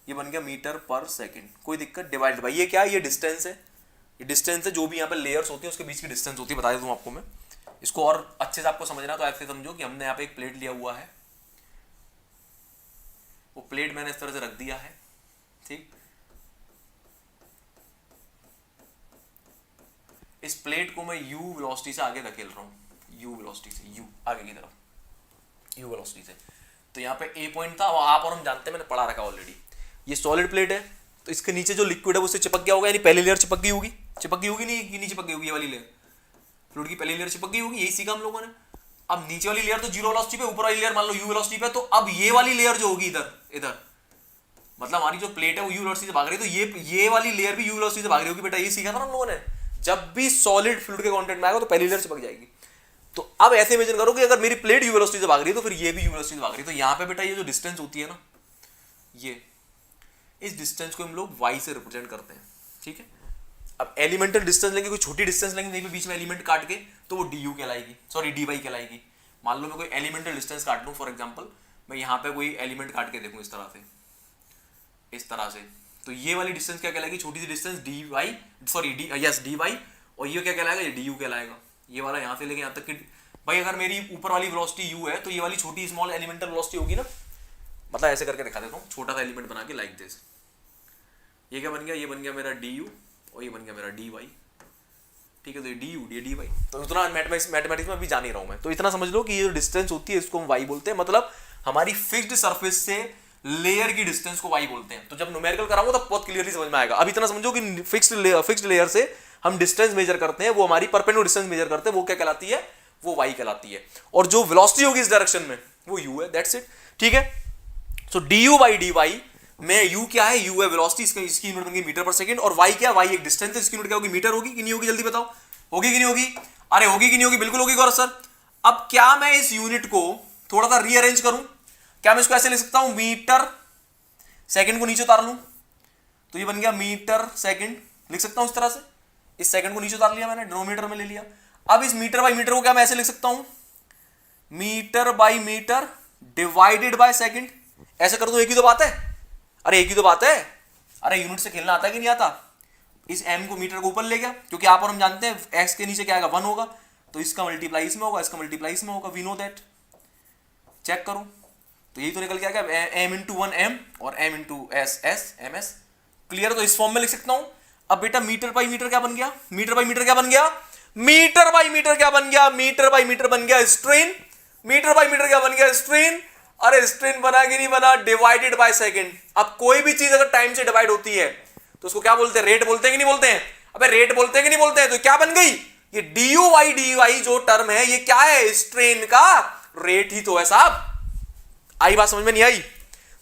ये बन गया मीटर पर सेकंड, कोई दिक्कत, डिवाइड बाय ये क्या है, ये डिस्टेंस है, ये डिस्टेंस है, जो भी यहाँ पे लेयर्स होती है उसके बीच की डिस्टेंस होती है, बता दूं आपको मैं। इसको और अच्छे से आपको समझना तो ऐसे समझो कि हमने यहाँ पे एक प्लेट लिया हुआ है, वो प्लेट मैंने इस तरह से रख दिया है, ठीक, इस प्लेट को मैं u वेलोसिटी से आगे धकेल रहा हूँ, u वेलोसिटी से, u आगे की तरफ, u वेलोसिटी से। तो यहाँ पे a पॉइंट था, आप और हम जानते हैं, मैंने पढ़ा रखा ऑलरेडी। ये सॉलिड प्लेट है, तो इसके नीचे जो लिक्विड है वो उससे चिपक गया होगा, यानी पहली लेयर चिपक गई होगी, नहीं चिपक गई होगी, ये वाली लेयर फ्लूइड की पहली लेयर चिपक गई होगी, यही सीखा हम लोगों ने। अब नीचे वाली लेयर तो जीरो वेलोसिटी पे, ऊपर वाली लेयर मान लो u वेलोसिटी पे, तो अब ये वाली लेयर जो होगी इधर मतलब हमारी जो प्लेट है वो u वेलोसिटी से भाग रही है, तो ये वाली लेयर भी u वेलोसिटी से भाग रही होगी। बेटा ये सीखा था ना हम लोगों ने, जब भी सॉलिड फ्लूइड के कंटेंट में आएगा तो पहली लेयर चिपक जाएगी। तो अब ऐसे इमेजिन करो कि अगर मेरी प्लेट u वेलोसिटी से भाग रही है तो फिर ये भी u वेलोसिटी से भाग रही है, तो यहाँ पे बेटा ये जो डिस्टेंस होती है ना, ये इस डिस्टेंस को हम लोग y से रिप्रेजेंट करते हैं, ठीक है। अब एलिमेंटल डिस्टेंस लेंगे, कोई छोटी डिस्टेंस लेंगे नहीं, बीच में एलिमेंट काट के, तो वो du कहलाएगी, सॉरी dy कहलाएगी। मान लो मैं कोई एलिमेंटल डिस्टेंस काट लूँ, फॉर एग्जांपल मैं यहाँ पे कोई एलिमेंट काट के देखूँ इस तरह से, तो ये वाली डिस्टेंस क्या कहलाएगी, छोटी सी डिस्टेंस dy, सॉरी dy, और ये क्या कहलाएगा, ये du कहलाएगा। ये वाला यहाँ से लेके यहाँ तक की, भाई अगर मेरी ऊपर वाली वेलोसिटी u है तो ये वाली छोटी स्मॉल एलिमेंटल वेलोसिटी होगी ना, मतलब ऐसे करके दिखा देता हूँ, छोटा सा एलिमेंट बना के लाइक दिस, ये क्या बन गया, ये बन गया मेरा du और ये बन गया मेरा dy, ठीक है। तो ये du, ये dy, तो इतना मैथमेटिक्स में अभी जा नहीं रहा हूँ मैं, तो इतना समझ लो कि ये जो डिस्टेंस होती है इसको हम y बोलते हैं, मतलब हमारी फिक्स्ड सरफेस से लेयर की डिस्टेंस को y बोलते हैं। तो जब न्यूमेरिकल कराऊंगा तो बहुत क्लियरली समझ में आएगा। अब इतना समझो कि फिक्स्ड लेयर से हम डिस्टेंस मेजर करते हैं, वो हमारी परपेंडिकुलर डिस्टेंस मेजर करते हैं, वो क्या कहलाती है, वो y कहलाती है, और जो वेलोसिटी होगी इस डायरेक्शन में वो u है, दैट्स इट, ठीक है। सो du by dy में u क्या है, u है वेलोसिटी, इसकी यूनिट बन गई मीटर पर सेकंड, और y क्या, y एक डिस्टेंस है, इसकी यूनिट क्या होगी, मीटर होगी कि नहीं होगी, जल्दी बताओ, होगी कि नहीं होगी, अरे होगी कि नहीं होगी, बिल्कुल होगी गौरव सर। अब क्या मैं इस यूनिट को थोड़ा सा रीअरेंज करूं, क्या मैं इसको ऐसे लिख सकता हूं, मीटर सेकंड को नीचे उतार लूं, तो ये बन गया मीटर सेकंड, लिख सकता हूं इस तरह से, इस सेकंड को नीचे उतार लिया मैंने, डिनोमिनेटर में ले लिया। अब इस मीटर बाई मीटर को क्या मैं ऐसे लिख सकता हूं, metre by metre divided by second, ऐसे कर दूं, एक ही तो बात है, अरे एक ही तो बात है, अरे यूनिट से खेलना आता है कि नहीं आता। इस m को मीटर को ऊपर ले गया, क्योंकि आप और हम जानते हैं x के नीचे क्या आएगा, 1 होगा, तो इसका मल्टीप्लाई इसमें होगा, इसका मल्टीप्लाई इसमें होगा, वी नो दैट, चेक करो, तो यही तो निकल के आ गया, m इंटू 1 m और m into s s m s, clear. तो इस फॉर्म में लिख सकता हूं। अब बेटा मीटर बाई मीटर क्या बन गया, मीटर बाई मीटर क्या बन गया, मीटर बाई मीटर क्या बन गया, मीटर बाई मीटर बन गया स्ट्रेन, मीटर बाई मीटर क्या बन गया, स्ट्रेन, अरे स्ट्रेन बना कि नहीं बना, डिवाइडेड बाय सेकंड। अब कोई भी चीज अगर टाइम से डिवाइड होती है तो उसको क्या बोलते हैं, रेट बोलते हैं कि नहीं बोलते हैं, अबे रेट बोलते हैं कि नहीं बोलते हैं, तो क्या बन गई, ये du by dy जो टर्म है ये क्या है, स्ट्रेन का रेट ही तो है साहब। आई बात समझ में नहीं आई,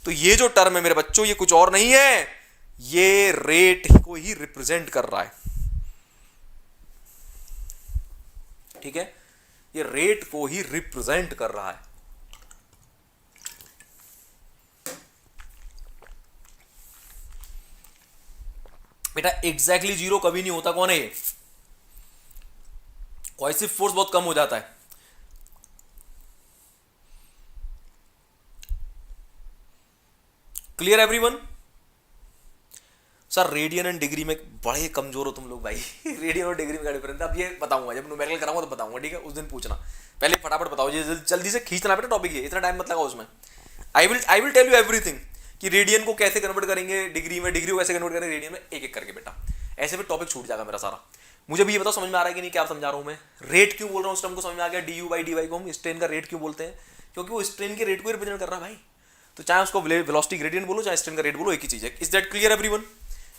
तो ये जो टर्म है मेरे बच्चों ये कुछ और नहीं है, ये रेट को ही रिप्रेजेंट कर रहा है, ठीक है, ये रेट को ही रिप्रेजेंट कर रहा है। बेटा एग्जैक्टली जीरो कभी नहीं होता, कौन है ये, कोएसिव फोर्स बहुत कम हो जाता है। Clear everyone? Sir radian and degree में बड़े कमजोर हो तुम लोग भाई। रेडियन और डिग्री में क्या डिफरेंस है? अब ये बताऊंगा, जब न्यूमेरिकल कराऊंगा तो बताऊंगा, ठीक है? उस दिन पूछना, पहले फटाफट बताओ, ये जल्दी से खींचना बेटा टॉपिक, ये इतना टाइम मत लगाओ उसमें। I will tell you everything कि रेडियन को कैसे कन्वर्ट करेंगे डिग्री में, डिग्री को कैसे कन्वर्ट करेंगे रेडियन में, एक एक करके बेटा। ऐसे फिर टॉपिक छूट जाएगा मेरा सारा। मुझे भी ये बताओ समझ में आ रहा है कि नहीं, क्या समझा रहा हूँ मैं? रेट क्यों बोल रहा हूँ उस टर्म को समझ में आ गया? D you by D Y को हम स्ट्रेन का रेट क्यों बोलते हैं? क्योंकि वो स्ट्रेन के रेट को रिप्रेजेंट कर रहा है भाई। तो चाहे उसको वेलोसिटी ग्रेडियंट बोलो चाहे स्ट्रेन का रेट बोलो, एक ही चीज है। Is that clear everyone?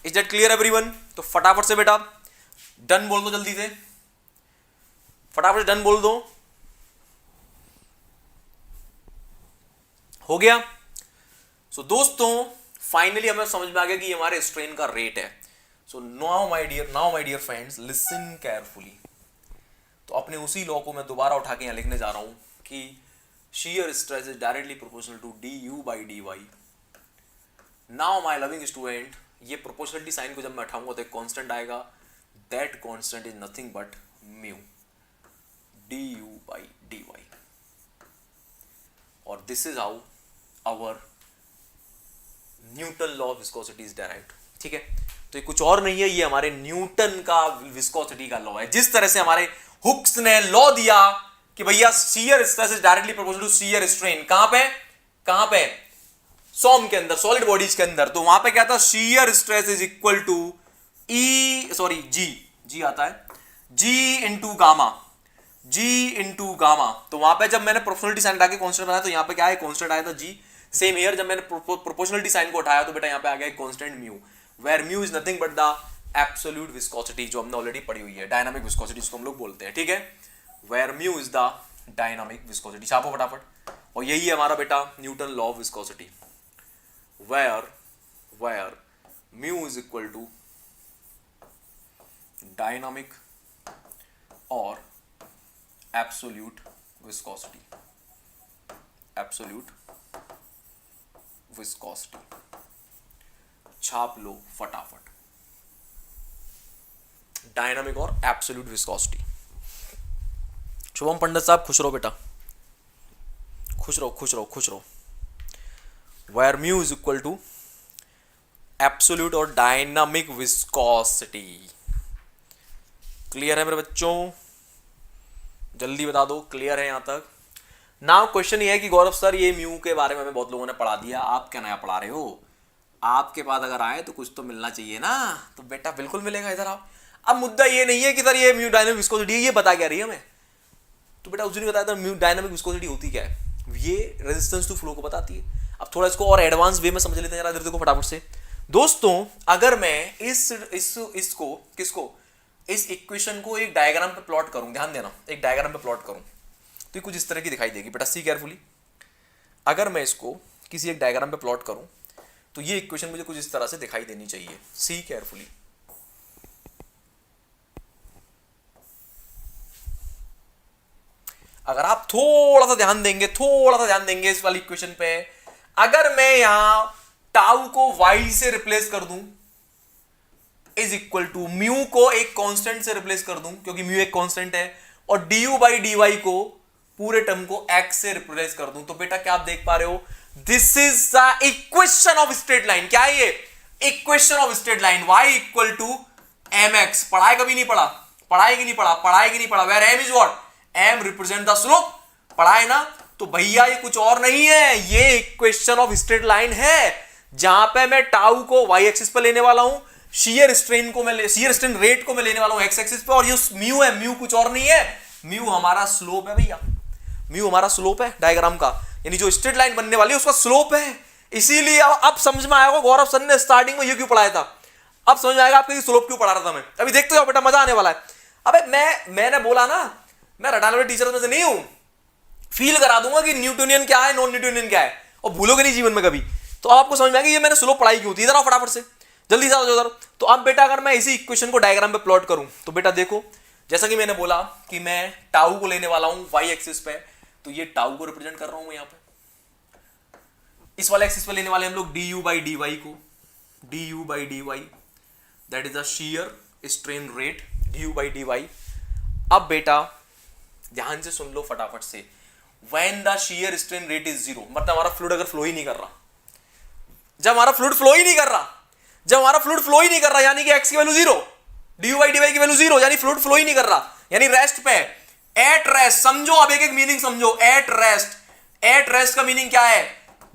Is that clear everyone? तो फटाफट से बेटा डन बोल दो, जल्दी से फटाफट से डन बोल दो। हो गया? सो दोस्तों फाइनली हमें समझ में आ गया कि ये हमारे स्ट्रेन का रेट है। So now my dear friends listen carefully. तो अपने उसी लॉ को मैं दोबारा उठा के यहां लिखने जा रहा हूं कि shear stress is directly proportional to du by dy. Now my loving student, ये प्रोपोर्शनलिटी साइन को जब मैं उठाऊंगा तो एक कांस्टेंट आएगा, that constant is nothing but mu du by dy, और this is how our Newton law of viscosity is direct. ठीक है, तो ये कुछ और नहीं है, ये हमारे न्यूटन का विस्कोसिटी का लॉ है। जिस तरह से हमारे हुक्स ने लॉ दिया कि भैया shear stress is directly proportional to shear strain, कहां पे सॉम के अंदर, सॉलिड बॉडीज के अंदर, तो वहां पे क्या था? Shear stress is equal to G आता है जी इंटू गामा। तो वहां पे जब मैंने प्रोपोर्शनलिटी साइन डाके कांस्टेंट बनाया तो यहां पे क्या है? कांस्टेंट आया था जी। सेम हियर जब मैंने प्रोपोर्शनलिटी साइन को उठाया तो बेटा यहां पे आ गया constant mu, where mu is nothing but the absolute viscosity, जो हमने ऑलरेडी पढ़ी हुई है, डायनामिक विस्कोसिटी जिसको हम लोग बोलते हैं। ठीक है, where mu is the dynamic viscosity. छापो फटाफट। और यही है हमारा बेटा Newton law of viscosity, where mu is equal to dynamic और एब्सोल्यूट विस्कोसिटी, छाप लो फटाफट, डायनामिक और एब्सोल्यूट विस्कोसिटी। शुभम पंडित साहब खुश रहो बेटा, खुश रहो। Where mu is equal to absolute और डायनामिक विस्कोसिटी। क्लियर है मेरे बच्चों? जल्दी बता दो, क्लियर है यहां तक? नाउ क्वेश्चन ये है कि गौरव सर ये म्यू के बारे में हमें बहुत लोगों ने पढ़ा दिया, आप क्या नया पढ़ा रहे हो? आपके पास अगर आए तो कुछ तो मिलना चाहिए ना। तो बेटा बिल्कुल मिलेगा, इधर आओ। अब मुद्दा ये नहीं है कि सर ये म्यू डायनामिक विस्कोसिटी ये बता क्या रही है हमें, तो बेटा उस दिन बताया था म्यू डायनामिक विस्कोसिटी होती क्या है, ये रेजिस्टेंस टू फ्लो को बताती है। अब थोड़ा इसको और एडवांस वे में समझ लेते हैं, इधर देखो फटाफट से। दोस्तों अगर मैं इस इक्वेशन को एक डायग्राम पे प्लॉट करूं, ध्यान देना, एक डायग्राम पे प्लॉट करूं तो ये कुछ इस तरह की दिखाई देगी बेटा, सी केयरफुली। अगर मैं इसको किसी एक डायग्राम पे प्लॉट करूं तो ये इक्वेशन मुझे कुछ इस तरह से दिखाई देनी चाहिए, सी केयरफुली। अगर आप थोड़ा सा ध्यान देंगे इस वाली इक्वेशन पे, अगर मैं यहां टाउ को y से रिप्लेस कर दूं इज इक्वल टू म्यू को एक कांस्टेंट से रिप्लेस कर दूं क्योंकि म्यू एक कांस्टेंट है, और du बाई डी वाई को पूरे टर्म को x से रिप्लेस कर दूं, तो बेटा क्या आप देख पा रहे हो? This is the equation of straight line. क्या है ये? Equation of straight line, y equal to mx। पढ़ाए कभी नहीं पढ़ा? पढ़ाएगी नहीं पढ़ा? Where m is what? m represent the slope. पढ़ाए ना? तो भैया ये कुछ और नहीं है, ये इक्वेशन ऑफ स्ट्रेट लाइन है जहां पे मैं टाउ को y एक्सिस पे लेने वाला हूं, शियर स्ट्रेन रेट को मैं लेने वाला हूं x एक्सिस पे, और ये म्यू है, म्यू कुछ और नहीं है, म्यू हमारा स्लोप है भैया, म्यू हमारा स्लोप है डायग्राम का, यानी जो स्ट्रेट लाइन बनने वाली है उसका स्लोप है। इसीलिए अब समझ में आएगा गौरव सर ने स्टार्टिंग में ये क्यों पढ़ाया था, अब समझ में आएगा आपके स्लोप क्यों पढ़ा रहा था मैं। अभी देखते हो बेटा, मजा आने वाला है। अबे मैंने बोला ना, मैं रटाने वाले टीचर में से नहीं हूं, फील करा दूंगा कि न्यूटोनियन क्या है, नॉन न्यूटोनियन क्या है, और भूलोगे नहीं जीवन में कभी। तो आपको समझ में आएगा ये मैंने स्लोप पढ़ाई क्यों थी। इधर आओ फटाफट से, जल्दी से आओ उधर। तो अब बेटा अगर मैं इसी इक्वेशन को डायग्राम पे प्लॉट करूं तो बेटा देखो, जैसा कि मैंने बोला कि मैं टाउ को लेने वाला हूं y एक्सिस पे, तो ये टाउ को रिप्रेजेंट कर रहा हूं मैं यहां पे। इस वाले एक्सिस पे लेने वाले हम लोग du बाई डी वाई को, du by D y that is the shear strain rate, du by D y. अब बेटा ध्यान से सुन लो फटाफट से, when the shear strain rate is zero, मतलब हमारा फ्लूइड अगर फ्लो ही नहीं कर रहा, जब हमारा फ्लूइड फ्लो ही नहीं कर रहा, जब हमारा फ्लूइड फ्लो ही नहीं कर रहा, यानी कि एक्स की value zero, d by D y की वैल्यू जीरो, यानी फ्लूइड फ्लो ही नहीं कर रहा, यानी रेस्ट पे, एट रेस्ट। समझो अब एक एक मीनिंग समझो, एट रेस्ट, एट रेस्ट का मीनिंग क्या है,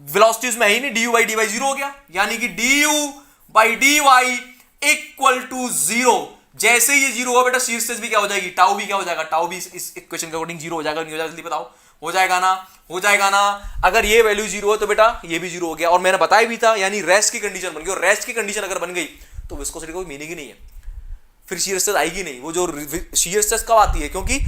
वेलोसिटी उसमें है ही नहीं, d you by D y zero हो गया, यानी कि d you by D y equal to zero. जैसे ही ये जीरो हुआ बेटा शीयर स्ट्रेस भी क्या हो जाएगी, टाउ भी क्या हो जाएगा, टाउ भी इस इक्वेशन के अकॉर्डिंग जीरो हो जाएगा, नहीं हो जाएगा जल्दी बताओ, हो जाएगा ना, हो जाएगा ना। अगर ये वैल्यू जीरो है तो बेटा ये भी जीरो हो गया, और मैंने बताया भी था, यानी रेस्ट की कंडीशन बन गई, और रेस्ट की कंडीशन अगर बन गई तो विस्कोसिटी का कोई मीनिंग ही नहीं है, फिर शीयर स्ट्रेस आएगी नहीं। वो जो शीयर स्ट्रेस कब आती है, क्योंकि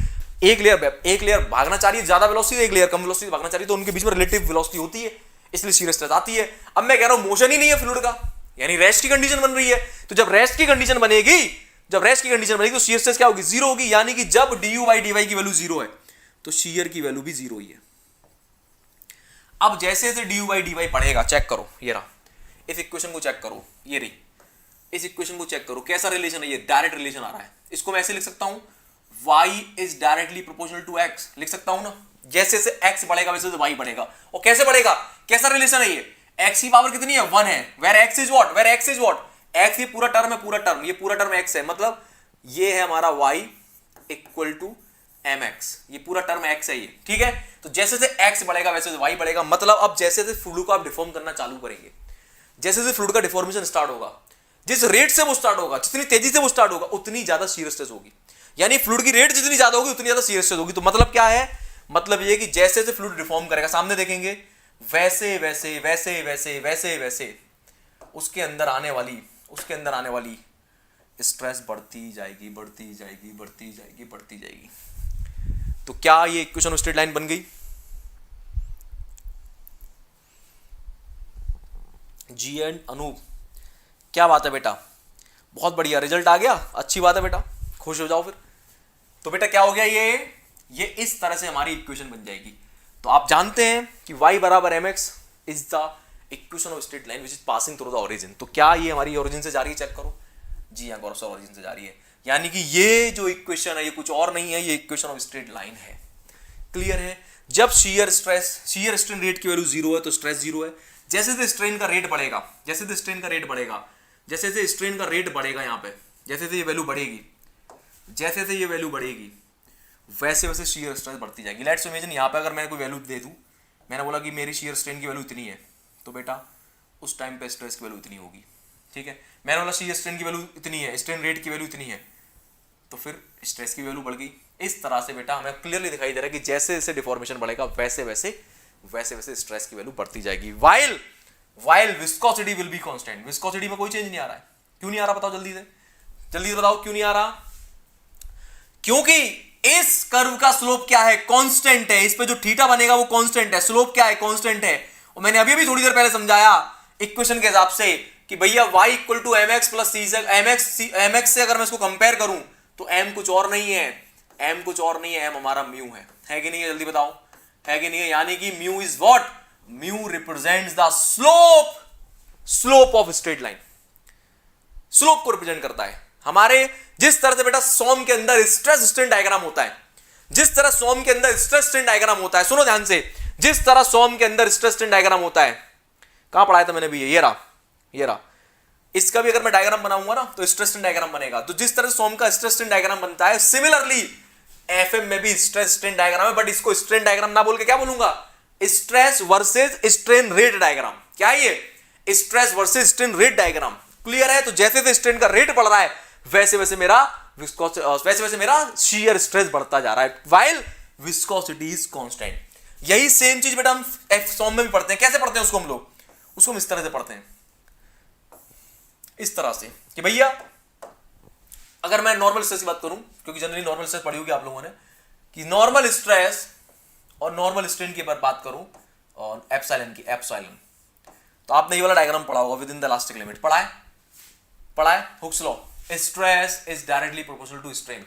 एक लेयर भागना चाह रही है ज्यादा वेलोसिटी, एक लेयर कम वेलोसिटी भागना चाह रही है, तो उनके बीच में रिलेटिव वेलोसिटी होती है, इसलिए शीयर स्ट्रेस आती है। अब मैं कह रहा हूं मोशन ही नहीं है फ्लूइड का, यानी रेस्ट की कंडीशन बन रही है, तो जब रेस्ट की कंडीशन बनेगी, जब रेस्ट की कंडीशन बनेगी तो शीयर स्ट्रेस क्या होगी, जीरो होगी, यानी कि जब d you by D y की वैल्यू जीरो है तो शीयर की वैल्यू भी जीरो ही है। अब जैसे जैसे d you by D y बढ़ेगा, चेक करो, ये रहा, इस इक्वेशन को चेक करो, ये रही, इस इक्वेशन को चेक करो, कैसा रिलेशन है, ये डायरेक्ट रिलेशन आ रहा है। इसको मैं ऐसे लिख सकता हूं, y is directly proportional to x, लिख सकता हूं ना, जैसे जैसे x बढ़ेगा वैसे वैसे y बढ़ेगा। और कैसे बढ़ेगा, कैसा रिलेशन है ये, x की पावर कितनी है, 1 है, where x is what, where x is what, x ये पूरा टर्म है, पूरा टर्म, ये पूरा टर्म x है, मतलब ये है हमारा y इक्वल टू mx, ये पूरा टर्म x है ये, ठीक है। तो जैसे जैसे x बढ़ेगा वैसे वैसे y बढ़ेगा, मतलब अब जैसे जैसे फ्लूइड को आप डिफॉर्म करना चालू करेंगे, जैसे जैसे फ्लूइड का डिफॉर्मेशन स्टार्ट होगा, जिस रेट से वो स्टार्ट होगा, जितनी तेजी से वो स्टार्ट होगा, उतनी ज्यादा शीयर स्ट्रेस होगी, यानी फ्लूइड की रेट जितनी ज्यादा होगी उतनी ज्यादा शीयर स्ट्रेस होगी। तो मतलब क्या है, मतलब ये कि जैसे जैसे फ्लूइड रिफॉर्म करेगा, सामने देखेंगे, वैसे वैसे वैसे वैसे वैसे वैसे उसके अंदर आने वाली स्ट्रेस बढ़ती जाएगी, बढ़ती जाएगी, बढ़ती जाएगी, बढ़ती जाएगी। तो क्या ये इक्वेशन स्ट्रेट लाइन बन गई, जी एंड अनूप, क्या बात है बेटा, बहुत बढ़िया रिजल्ट आ गया, अच्छी बात है बेटा, खुश हो जाओ फिर। तो बेटा क्या हो गया, ये इस तरह से हमारी इक्वेशन बन जाएगी। तो आप जानते हैं कि y बराबर mx is the equation of straight line which is passing through the origin. तो क्या ये हमारी ओरिजिन से जा रही है, चेक करो, जी हाँ गौरव सर ओरिजिन से जा रही है, यानी कि ये जो इक्वेशन है ये कुछ और नहीं है, ये इक्वेशन ऑफ स्ट्रेट लाइन है। क्लियर है, जब शियर स्ट्रेन रेट की वैल्यू जीरो है तो स्ट्रेस जीरो है। जैसे जैसे स्ट्रेन का रेट बढ़ेगा, जैसे जैसे स्ट्रेन का रेट बढ़ेगा, जैसे जैसे स्ट्रेन का रेट बढ़ेगा, यहाँ पे जैसे जैसे ये वैल्यू बढ़ेगी, जैसे जैसे ये वैल्यू बढ़ेगी, वैसे वैसे शियर स्ट्रेस बढ़ती जाएगी। लेट्स इमेजिन यहाँ पे अगर मैं कोई वैल्यू दे दूँ, मैंने बोला कि मेरी शियर स्ट्रेन की वैल्यू इतनी है, तो बेटा उस टाइम पे स्ट्रेस की वैल्यू इतनी होगी, ठीक है। मैंने बोला शियर स्ट्रेन की वैल्यू इतनी है, स्ट्रेन रेट की वैल्यू इतनी है, तो फिर स्ट्रेस की वैल्यू बढ़ गई। इस तरह से बेटा हमें क्लियरली दिखाई दे रहा है कि जैसे जैसे डिफॉर्मेशन बढ़ेगा वैसे वैसे स्ट्रेस की वैल्यू बढ़ती जाएगी। While viscosity will be constant, viscosity में कोई चेंज नहीं आ रहा है। क्यों नहीं आ रहा बताओ जल्दी से बताओ, क्यों नहीं आ रहा? क्योंकि इस कर्व का स्लोप क्या है, कांस्टेंट है, इस पे जो थीटा बनेगा वो कांस्टेंट है, स्लोप क्या है, कांस्टेंट है। और मैंने अभी भी थोड़ी देर पहले समझाया इक्वेशन के हिसाब से कि भैया y equal to m x plus m x से अगर मैं इसको कंपेयर करूं तो m कुछ और नहीं है, m हमारा म्यू है कि नहीं है, जल्दी बताओ, है कि नहीं है? यानी कि mu is what, mu represents the slope of straight line, slope को रिप्रेजेंट करता है। हमारे जिस तरह से बेटा सॉम के अंदर स्ट्रेस स्ट्रेन डायग्राम होता है, जिस तरह सॉम के अंदर स्ट्रेस स्ट्रेन डायग्राम होता है, सुनो ध्यान से, जिस तरह सॉम के अंदर स्ट्रेस स्ट्रेन डायग्राम होता है, कहां पढ़ाया था मैंने भी, ये रहा, इसका भी अगर मैं डायग्राम बनाऊंगा ना तो स्ट्रेस स्ट्रेन डायग्राम बनेगा। तो जिस तरह सॉम का स्ट्रेस स्ट्रेन डायग्राम बनता है, सिमिलरली एफएम में भी स्ट्रेस स्ट्रेन डायग्राम है, बट इसको स्ट्रेन डायग्राम ना बोल के क्या बोलूंगा, stress versus strain rate diagram. क्या है ये, stress versus strain rate diagram. Clear है? तो जैसे जैसे स्ट्रेन का रेट बढ़ रहा है वैसे वैसे मेरा शियर स्ट्रेस बढ़ता जा रहा है, व्हाइल विस्कोसिटी इज कांस्टेंट। यही सेम चीज बेटा हम सॉम में भी पढ़ते हैं। कैसे पढ़ते हैं उसको हम लोग, उसको हम इस तरह से पढ़ते हैं, इस तरह से कि भैया अगर मैं नॉर्मल स्ट्रेस की बात करूं, क्योंकि जनरली नॉर्मल स्ट्रेस पढ़ी होगी आप लोगों ने, कि नॉर्मल स्ट्रेस और नॉर्मल स्ट्रेन की बात करूं और एप्सिलॉन, तो आपने ये वाला डायग्राम पढ़ा होगा, within the elastic limit पढ़ा है, Hooke's law, stress is directly proportional to strain,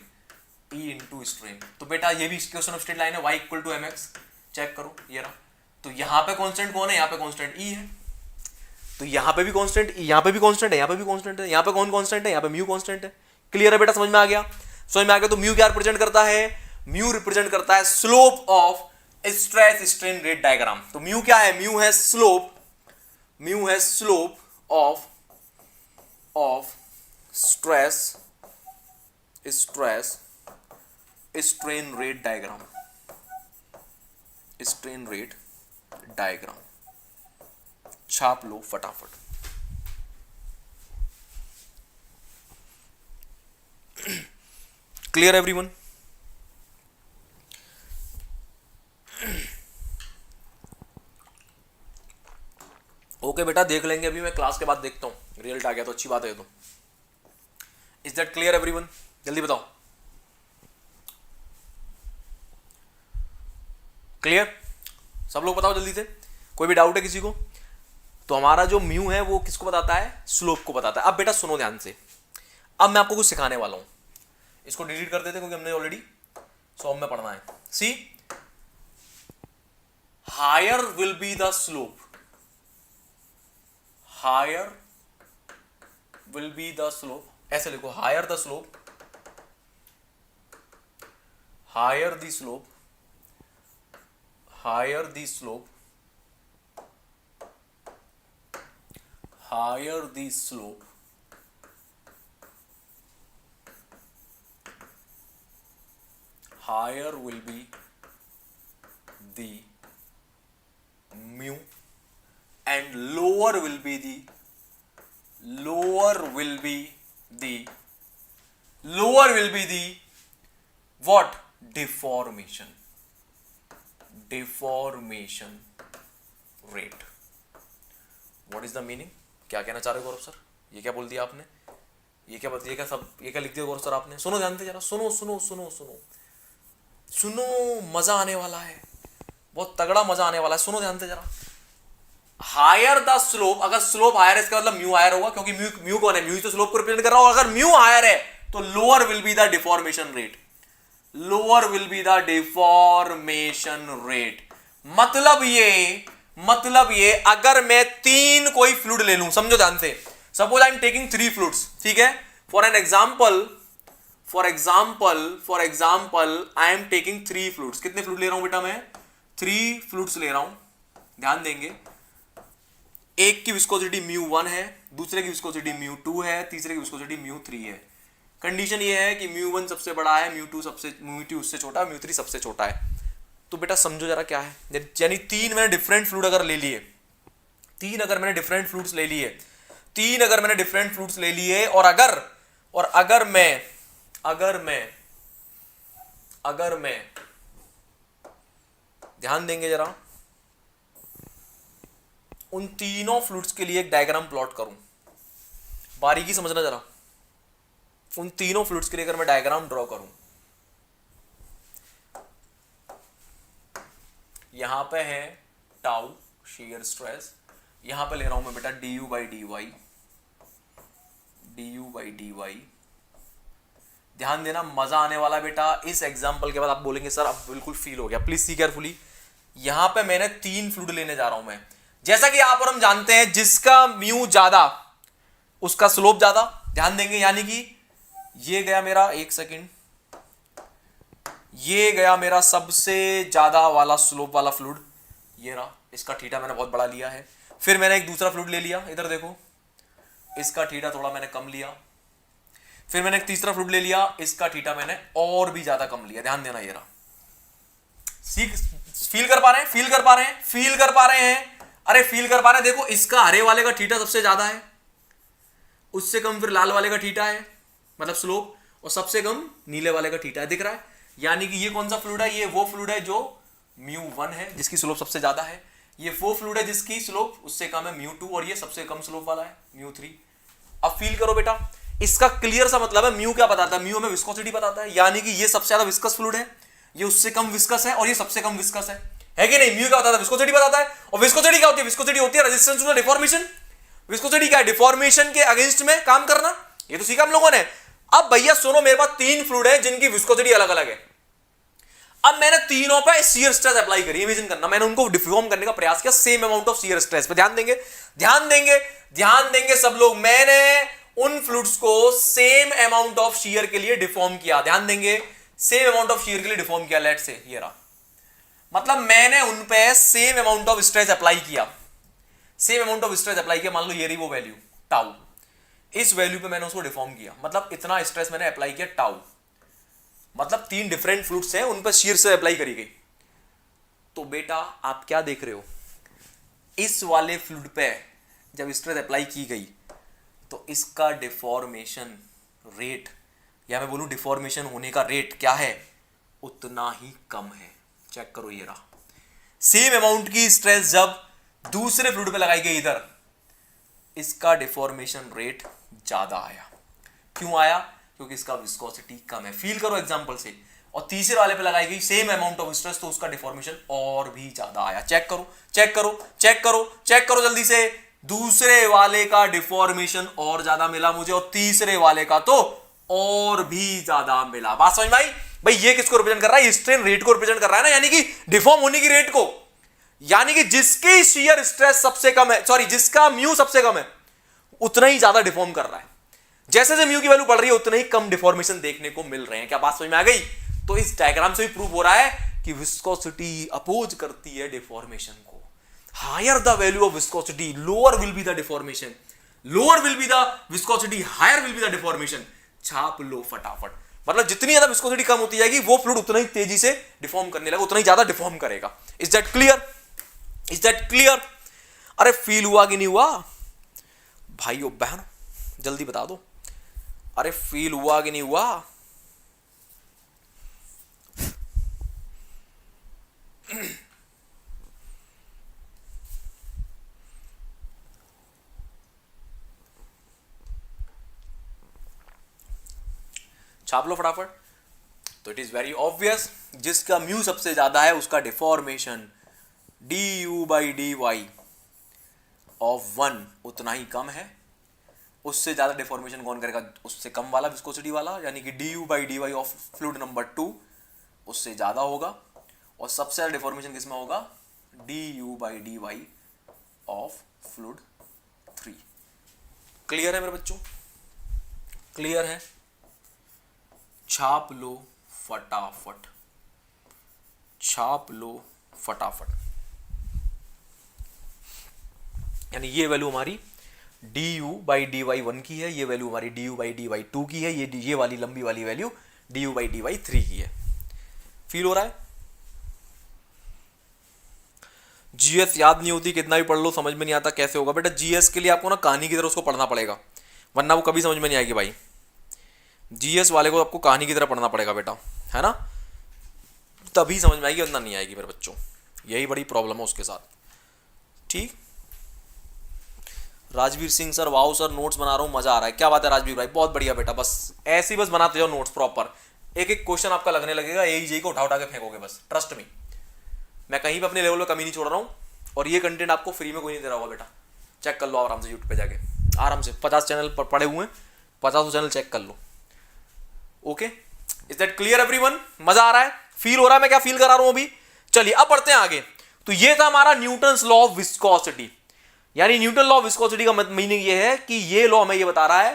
E into strain. तो बेटा ये भी इक्वेशन ऑफ स्ट्रेट लाइन है, y equal to mx, check करो ये रहा। तो यहां पे कांस्टेंट कौन है, यहां पे कांस्टेंट E है, तो यहां पे भी कांस्टेंट, यहां पे भी कांस्टेंट है, यहां पे भी कांस्टेंट है, यहां पे कौन कांस्टेंट है, यहां पे म्यू कांस्टेंट है। क्लियर है बेटा, समझ में आ गया? तो म्यू क्या रिप्रेजेंट करता है, म्यू रिप्रेजेंट करता है slope of stress strain rate diagram. तो म्यू क्या है? म्यू है slope of stress strain rate diagram. छाप लो फटाफट। Clear everyone? ओके बेटा, देख लेंगे अभी, मैं क्लास के बाद देखता हूं। रिजल्ट आ गया तो अच्छी बात है। तो इज दैट क्लियर एवरीवन? जल्दी बताओ। क्लियर? सब लोग बताओ जल्दी से। कोई भी डाउट है किसी को? तो हमारा जो म्यू है वो किसको बताता है? स्लोप को बताता है। अब बेटा सुनो ध्यान से, अब मैं आपको कुछ सिखाने वाला हूं। इसको डिलीट कर देते क्योंकि हमने ऑलरेडी सॉल्व में पढ़ना है। See, higher will be the slope, ऐसे लिखो, higher the slope, higher the slope higher the slope higher the slope higher will be the mu and lower will be the what? Deformation rate. What is the meaning? क्या कहना चाह रहे हो गौरव sir? ये क्या बोल दिया आपने? ये क्या लिख दिया गौरव सर आपने? सुनो ध्यान से जरा, सुनो, मजा आने वाला है, बहुत तगड़ा मजा आने वाला है। सुनो ध्यान से जरा। हायर द स्लोप, अगर स्लोप हायर है इसका मतलब म्यू हायर होगा, क्योंकि म्यू कौन है? म्यू तो स्लोप को रिप्रेजेंट कर रहा होगा। अगर म्यू हायर है तो lower will be the deformation rate, मतलब ये अगर मैं 3 कोई फ्लूइड ले लूं, समझो ध्यान से, suppose I am taking 3 fluids, ठीक है? For example I am taking 3 fluids. कितने फ्लूइड ले रहा हूं बेटा मैं? 3 फ्लूइड्स ले रहा हूं। ध्यान देंगे, एक की विस्कोसिटी μ1 है, दूसरे की विस्कोसिटी μ2 है, तीसरे की विस्कोसिटी μ3 है। कंडीशन ये है कि μ1 सबसे बड़ा है, μ2 उससे छोटा, μ3 सबसे छोटा है। तो बेटा समझो जरा क्या है, यानी 3 मैंने डिफरेंट फ्लूइड अगर ले लिए, 3 अगर मैंने डिफरेंट फ्लूइड्स ले लिए, और अगर मैं ध्यान देंगे जरा, उन तीनों फ्लूइड्स के लिए एक डायग्राम प्लॉट करूं, बारीकी समझना जरा। उन तीनों फ्लूइड्स के लिए अगर मैं डायग्राम ड्रॉ करूं, यहां पे है टाउ शीयर स्ट्रेस, यहां पे ले रहा हूं मैं बेटा du by dy। ध्यान देना, मजा आने वाला बेटा। इस एग्जांपल के बाद आप बोलेंगे सर अब बिल्कुल फील हो गया। Please see carefully. यहां पे मैंने 3 फ्लूइड लेने जा रहा हूं मैं, जैसा कि आप और हम जानते हैं, जिसका म्यू ज्यादा उसका स्लोप ज्यादा। ध्यान देंगे, यानी कि ये गया मेरा, एक सेकंड, ये गया मेरा सबसे ज्यादा वाला स्लोप वाला फ्लूइड, ये रहा। इसका थीटा मैंने बहुत बड़ा लिया है। फिर मैंने एक दूसरा फ्लूइड ले लिया, इधर देखो, इसका थीटा थोड़ा मैंने कम लिया। फिर मैंने एक तीसरा फ्लूइड ले लिया, इसका थीटा मैंने और भी ज्यादा कम लिया। ध्यान देना, ये रहा। फील कर पा रहे हैं? अरे फील कर पा रहे हैं। देखो, इसका हरे वाले का थीटा सबसे ज्यादा है, उससे कम फिर लाल वाले का थीटा है, मतलब स्लोप, और सबसे कम नीले वाले का थीटा है। दिख रहा है? यानी कि ये कौन सा फ्लूइड है? ये वो फ्लूइड है जो μ1 है, जिसकी स्लोप सबसे ज्यादा है। ये वो फ्लूइड है जिसकी स्लोप उससे कम है, μ2, और ये सबसे कम स्लोप वाला है, μ3। अब फील करो बेटा, इसका क्लियर सा मतलब है, म्यू क्या बताता है? म्यू हमें विस्कोसिटी बताता है, यानी कि ये सबसे ज्यादा विस्कस फ्लूइड है, ये उससे कम विस्कस है, और ये सबसे कम विस्कस है कि नहीं? म्यू क्या बताता है? विस्कोसिटी बताता है। और विस्कोसिटी क्या होती है? विस्कोसिटी होती है रेजिस्टेंस टू डिफॉर्मेशन। विस्कोसिटी क्या है? डिफॉर्मेशन के अगेंस्ट में काम करना। ये तो सीखा हम लोगों ने। अब भैया सुनो, मेरे पास 3 फ्लूइड है जिनकी विस्कोसिटी अलग अलग है। अब मैंने तीनों पे शियर स्ट्रेस अप्लाई करी। इमेजिन करना, मैंने उनको डिफॉर्म करने का प्रयास किया same amount of shear stress पे। ध्यान देंगे सब लोग। मैंने उन फ्लूइड्स को सेम अमाउंट ऑफ शियर के लिए डिफॉर्म किया। ध्यान देंगे, सेम अमाउंट ऑफ शीयर के लिए डिफॉर्म किया, लेट से ये रहा, मतलब मैंने उन पे same amount of stress apply किया, same amount of stress apply किया, मान लो ये रही वो वैल्यू टाउ, इस वैल्यू पे मैंने उसको डिफॉर्म किया, मतलब इतना स्ट्रेस मैंने अप्लाई किया टाउ, मतलब 3 डिफरेंट फ्लूइड्स हैं उन पर शीयर से अप्लाई करी गई। तो बेटा आप क्या देख रहे हो, इस वाले फ्लूइड पे जब स्ट्रेस अप्लाई की गई तो इसका डिफॉर्मेशन रेट, या मैं बोलूं डिफॉर्मेशन होने का रेट क्या है, उतना ही कम है। चेक करो ये रहा, सेम अमाउंट की स्ट्रेस जब दूसरे फ्लूइड पे लगाई गई इधर, इसका डिफॉर्मेशन रेट ज्यादा आया। क्यों आया, क्योंकि इसका विस्कोसिटी कम है। फील करो एग्जांपल से, और तीसरे वाले पे लगाई गई सेम अमाउंट ऑफ स्ट्रेस तो उसका डिफॉर्मेशन और भी ज्यादा आया। चेक करो चेक करो चेक करो चेक करो जल्दी से, दूसरे वाले का डिफॉर्मेशन और ज्यादा मिला मुझे और तीसरे वाले का तो और भी ज्यादा मिला। बात समझ में आई भाई? ये किसको रिप्रेजेंट कर रहा है, स्ट्रेन रेट को रिप्रेजेंट कर रहा है ना, यानी कि डिफॉर्म होने की रेट को, यानी कि जिसकी शियर स्ट्रेस सबसे कम है, सॉरी जिसका म्यू सबसे कम है, उतना ही ज्यादा डिफॉर्म कर रहा है। जैसे जैसे म्यू की वैल्यू बढ़ रही है उतना ही कम डिफॉर्मेशन देखने को मिल रहे हैं। क्या बात समझ में आ गई? तो इस डायग्राम से भी प्रूव हो रहा है कि विस्कोसिटी अपोज करती है डिफॉर्मेशन को। Higher the value of viscosity lower will be the deformation, lower will be the viscosity higher will be the deformation. छाप लो फटाफट, मतलब जितनी ज्यादा विस्कोसिटी कम होती जाएगी वो फ्लूइड उतना ही तेजी से डिफॉर्म करने लगेगा, उतना ही ज्यादा डिफॉर्म करेगा। Is that clear? Is that clear? अरे फील हुआ कि नहीं हुआ भाइयों बहन, जल्दी बता दो। अरे फील हुआ कि नहीं हुआ? छाप लो फटाफट। तो इट इज वेरी ऑब्वियस, जिसका म्यू सबसे ज्यादा है उसका डिफॉर्मेशन du/dy ऑफ 1 उतना ही कम है। उससे ज्यादा डिफॉर्मेशन कौन करेगा? उससे कम वाला विस्कोसिटी वाला, यानी कि du/dy ऑफ फ्लूइड नंबर 2 उससे ज्यादा होगा। और सबसे ज्यादा डिफॉर्मेशन किसमें होगा? du/dy of fluid 3। क्लियर है मेरे बच्चों? क्लियर है? छाप लो फटाफट, छाप लो फटाफट। यानी ये वैल्यू हमारी du/dy 1 की है, ये वैल्यू हमारी du/dy 2 की है, ये वाली लंबी वाली वैल्यू du/dy 3 की है। फील हो रहा है? जीएस याद नहीं होती, कितना भी पढ़ लो समझ में नहीं आता, कैसे होगा बेटा? जीएस के लिए आपको ना कहानी की तरह उसको पढ़ना पड़ेगा, वरना वो कभी समझ में नहीं आएगी भाई। जीएस वाले को आपको कहानी की तरह पढ़ना पड़ेगा बेटा, है ना, तभी समझ में आएगी, वरना नहीं आएगी मेरे बच्चों। यही बड़ी प्रॉब्लम है उसके साथ। ठीक, Rajveer Singh sir, wow sir, notes बना रहा हूँ, मजा आ रहा है। क्या बात है राजवीर भाई, बहुत बढ़िया बेटा, बस ऐसे ही बस बनाते जाओ नोट्स प्रॉपर। एक एक क्वेश्चन आपका लगने लगेगा, AEJ को उठा उठा के फेंकोगे बस, ट्रस्ट मी। मैं कहीं पे अपने लेवल पे कमी नहीं छोड़ रहा हूँ, और ये कंटेंट आपको फ्री में कोई नहीं दे रहा होगा बेटा। चेक कर लो आराम से यूट्यूब पे जाके, आराम से 50 चैनल पर पड़े हुए हैं, 50 चैनल चेक कर लो। Okay, is that clear everyone? मजा आ रहा है? फील हो रहा है मैं क्या फील करा रहा हूं अभी? चलिए अब बढ़ते हैं आगे। तो ये था हमारा न्यूटन्स लॉ ऑफ विस्कोसिटी। यानी न्यूटन लॉ ऑफ विस्कोसिटी का मीनिंग ये है कि ये लॉ हमें ये बता रहा है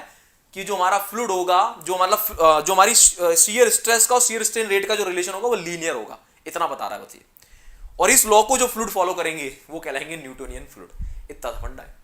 कि जो हमारा फ्लूइड होगा, जो मतलब जो हमारी शियर स्ट्रेस का और शियर स्ट्रेन रेट का जो रिलेशन होगा वो लीनियर होगा, इतना बता रहा है बस ये। और इस लॉ को जो फ्लूइड फॉलो करेंगे वो कहलाएंगे न्यूटोनियन फ्लूइड। इतना फंडा है।